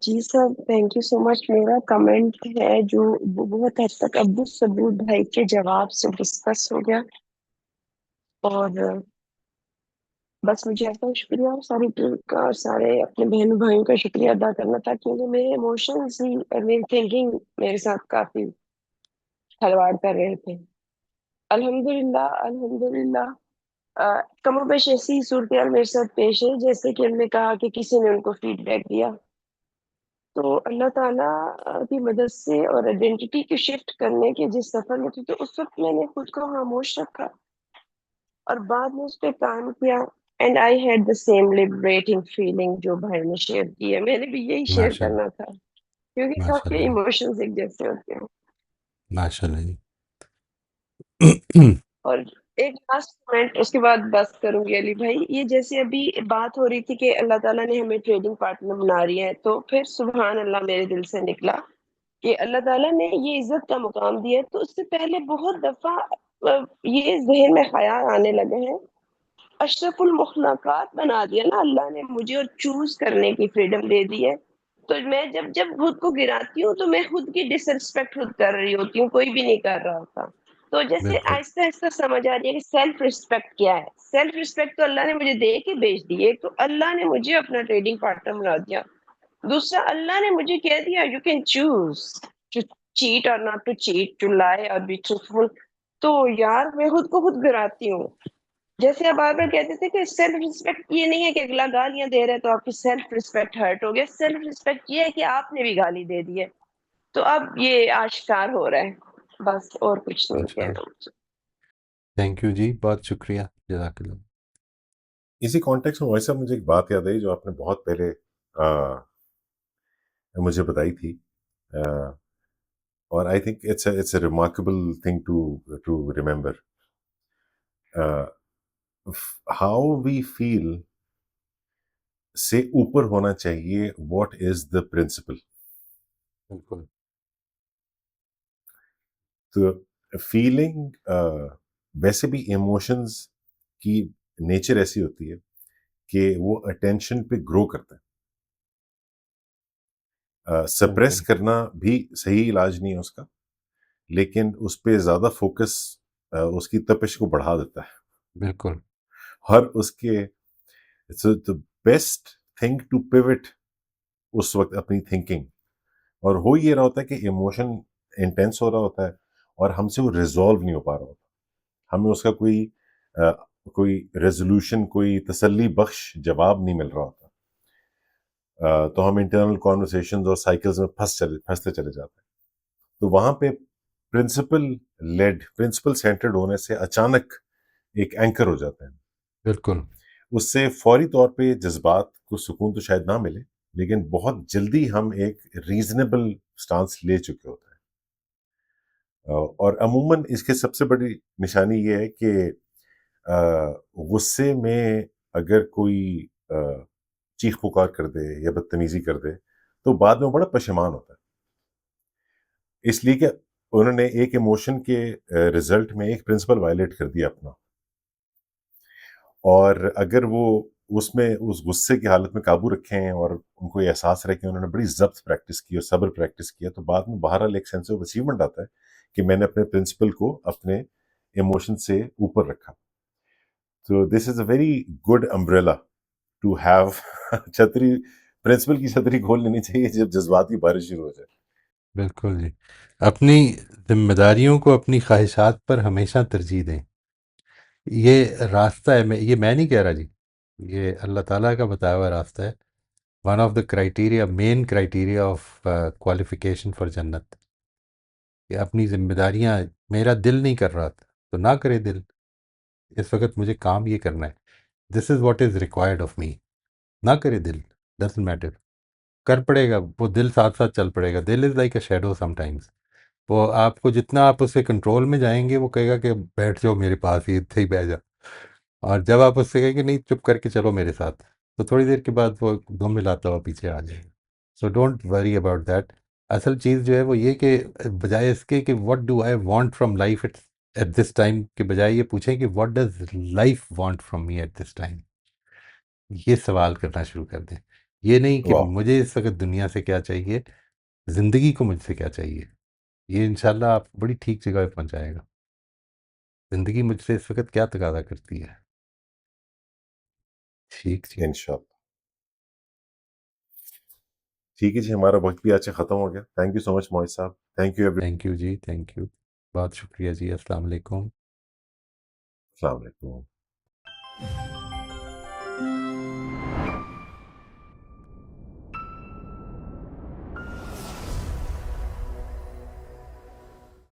جی سر، تھینک یو سو مچ. میرا کمنٹ ہے جو وہ بہت حد تک ابو سبود بھائی کے جواب سے ڈسکس ہو گیا، اور بس مجھے آپ کا شکریہ اور ساری ٹیم کا اور سارے اپنے بہن بھائیوں کا شکریہ ادا کرنا تھا، کیونکہ میرے ایموشنز ہی اور میری تھنکنگ میرے ساتھ کافی کھلواڑ کر رہے تھے. الحمدللہ کم و بیش ایسی ہی صورتحال میرے ساتھ پیش ہے جیسے کہ ہم نے کہا کہ کسی نے ان کو فیڈ بیک دیا. تو اللہ تعالیٰ کی مدد سے اور آئیڈینٹی کو شفٹ کرنے کے جس سفر میں تھی، تو اس وقت میں نے خود کو خاموش رکھا اور بعد میں اس پہ کام کیا. And I had the same liberating feeling جو بھائی نے شیئر کی ہے. میں نے بھی یہی شیئر ماشاء کرنا اللہ، تھا، کیونکہ سب ماشاء کے اللہ جی، ایموشنز ایک جیسے ہوتے ہیں. ماشاء اللہ جی. اور ایک لاسٹ کمنٹ اس کے بعد بس کروں گی علی بھائی. یہ جیسے ابھی بات ہو رہی تھی کہ اللہ تعالیٰ نے ہمیں ٹریڈنگ پارٹنر بنا رہی ہے، تو پھر سبحان اللہ میرے دل سے نکلا کہ اللہ تعالیٰ نے یہ عزت کا مقام دیا ہے، تو اس سے پہلے بہت دفعہ یہ ذہن میں خیال آنے لگے ہیں، اشرف المخلوقات بنا دیا نا اللہ نے مجھے، اور چوز کرنے کی فریڈم دے دی ہے. تو میں جب خود کو گراتی ہوں تو میں خود کی ڈس رسپیکٹ خود کر رہی ہوتی ہوں، کوئی بھی نہیں کر رہا ہوتا. تو جیسے بالکل. آہستہ آہستہ سمجھ آ رہی ہے کہ سیلف رسپیکٹ کیا ہے. سیلف رسپیکٹ تو اللہ نے مجھے دے کے بھیج دی ہے، تو اللہ نے مجھے اپنا ٹریڈنگ پارٹنر بنا دیا. دوسرا، اللہ نے مجھے کہہ دیا you can choose to cheat or not to cheat, to lie or be truthful. تو یار میں خود کو خود گراتی ہوں. جیسے آپ بار بار کہتے تھے کہ سیلف ریسپیکٹ یہ نہیں ہے کہ اگلا گالیاں دے رہے تو آپ کی سیلف ریسپیکٹ ہرٹ ہو گیا. سیلف ریسپیکٹ یہ ہے کہ آپ نے بھی گالی دے دی ہے. تو اب یہ آشکار ہو رہا ہے. بس اور کچھ نہیں اچھا، کہنا مجھے. تھینک یو جی، بہت شکریہ، جزاک اللہ. اسی کانٹیکس میں ویسا مجھے ایک بات یاد آئی جو آپ نے بہت پہلے مجھے بتائی تھی، اور I think it's a remarkable thing to remember. How we feel سے اوپر ہونا چاہیے واٹ از دا پرنسپل. بالکل تو فیلنگ ویسے بھی ایموشنز کی نیچر ایسی ہوتی ہے کہ وہ اٹینشن پہ گرو کرتا ہے. سپریس بالکل کرنا بھی صحیح علاج نہیں ہے اس کا، لیکن اس پہ زیادہ فوکس اس کی تپش کو بڑھا دیتا ہے. بالکل اور اس کے بیسٹ تھنگ ٹو پیوٹ اس وقت اپنی تھنکنگ، اور ہو یہ رہا ہوتا ہے کہ ایموشن انٹینس ہو رہا ہوتا ہے اور ہم سے وہ ریزالو نہیں ہو پا رہا ہوتا، ہمیں اس کا کوئی ریزولوشن، کوئی تسلی بخش جواب نہیں مل رہا ہوتا. تو ہم انٹرنل کانورسیشنز اور سائیکلز میں پھنستے چلے جاتے ہیں. تو وہاں پہ پرنسپل سینٹرڈ ہونے سے اچانک ایک اینکر ہو جاتے ہیں. بالکل اس سے فوری طور پہ جذبات کو سکون تو شاید نہ ملے، لیکن بہت جلدی ہم ایک ریزنیبل سٹانس لے چکے ہوتے ہیں. اور عموماً اس کے سب سے بڑی نشانی یہ ہے کہ غصے میں اگر کوئی چیخ پکار کر دے یا بدتمیزی کر دے تو بعد میں بڑا پشیمان ہوتا ہے، اس لیے کہ انہوں نے ایک ایموشن کے رزلٹ میں ایک پرنسپل وائلیٹ کر دیا اپنا. اور اگر وہ اس غصے کی حالت میں قابو رکھیں اور ان کو یہ احساس رہے کہ انہوں نے بڑی ضبط پریکٹس کی اور صبر پریکٹس کیا، تو بعد میں بہرحال ایک سینس آف اچیومنٹ آتا ہے کہ میں نے اپنے پرنسپل کو اپنے ایموشن سے اوپر رکھا. تو this is a very good umbrella to have. چھتری، پرنسپل کی چھتری کھول لینی چاہیے جب جذباتی بارش شروع ہو جائے. بالکل جی، اپنی ذمہ داریوں کو اپنی خواہشات پر ہمیشہ ترجیح دیں. یہ راستہ ہے، یہ میں نہیں کہہ رہا جی، یہ اللہ تعالیٰ کا بتایا ہوا راستہ ہے. One of the criteria, main criteria of qualification for جنت، کہ اپنی ذمہ داریاں. میرا دل نہیں کر رہا تھا تو نہ کرے دل، اس وقت مجھے کام یہ کرنا ہے، this is what is required of me. نہ کرے دل، ڈزنٹ میٹر، کر پڑے گا، وہ دل ساتھ ساتھ چل پڑے گا. دل is like a shadow some times. وہ آپ کو جتنا آپ اس سے کنٹرول میں جائیں گے وہ کہے گا کہ بیٹھ جاؤ میرے پاس ہی، اتنے ہی بیٹھ جاؤ. اور جب آپ اس سے کہیں کہ نہیں چپ کر کے چلو میرے ساتھ، تو تھوڑی دیر کے بعد وہ دم ملاتا ہوا پیچھے آ جائے گا. So don't worry about that. اصل چیز جو ہے وہ یہ کہ بجائے اس کے کہ what do I want from life at this time, کے بجائے یہ پوچھیں کہ what does life want from me at this time. یہ سوال کرنا شروع کر دیں. یہ نہیں کہ واہ، مجھے اس وقت دنیا سے کیا چاہیے، زندگی کو مجھ سے کیا چاہیے. یہ انشاءاللہ آپ بڑی ٹھیک جگہ پہ پہنچائے گا. زندگی مجھ سے اس وقت کیا تقاضا کرتی ہے. ٹھیک جی، انشاءاللہ. ٹھیک ہے جی، ہمارا وقت بھی آج سے ختم ہو گیا. Thank you so much Mohit صاحب. Thank you every. Thank you جی، تھینک یو، بہت شکریہ جی. السلام علیکم. السلام علیکم.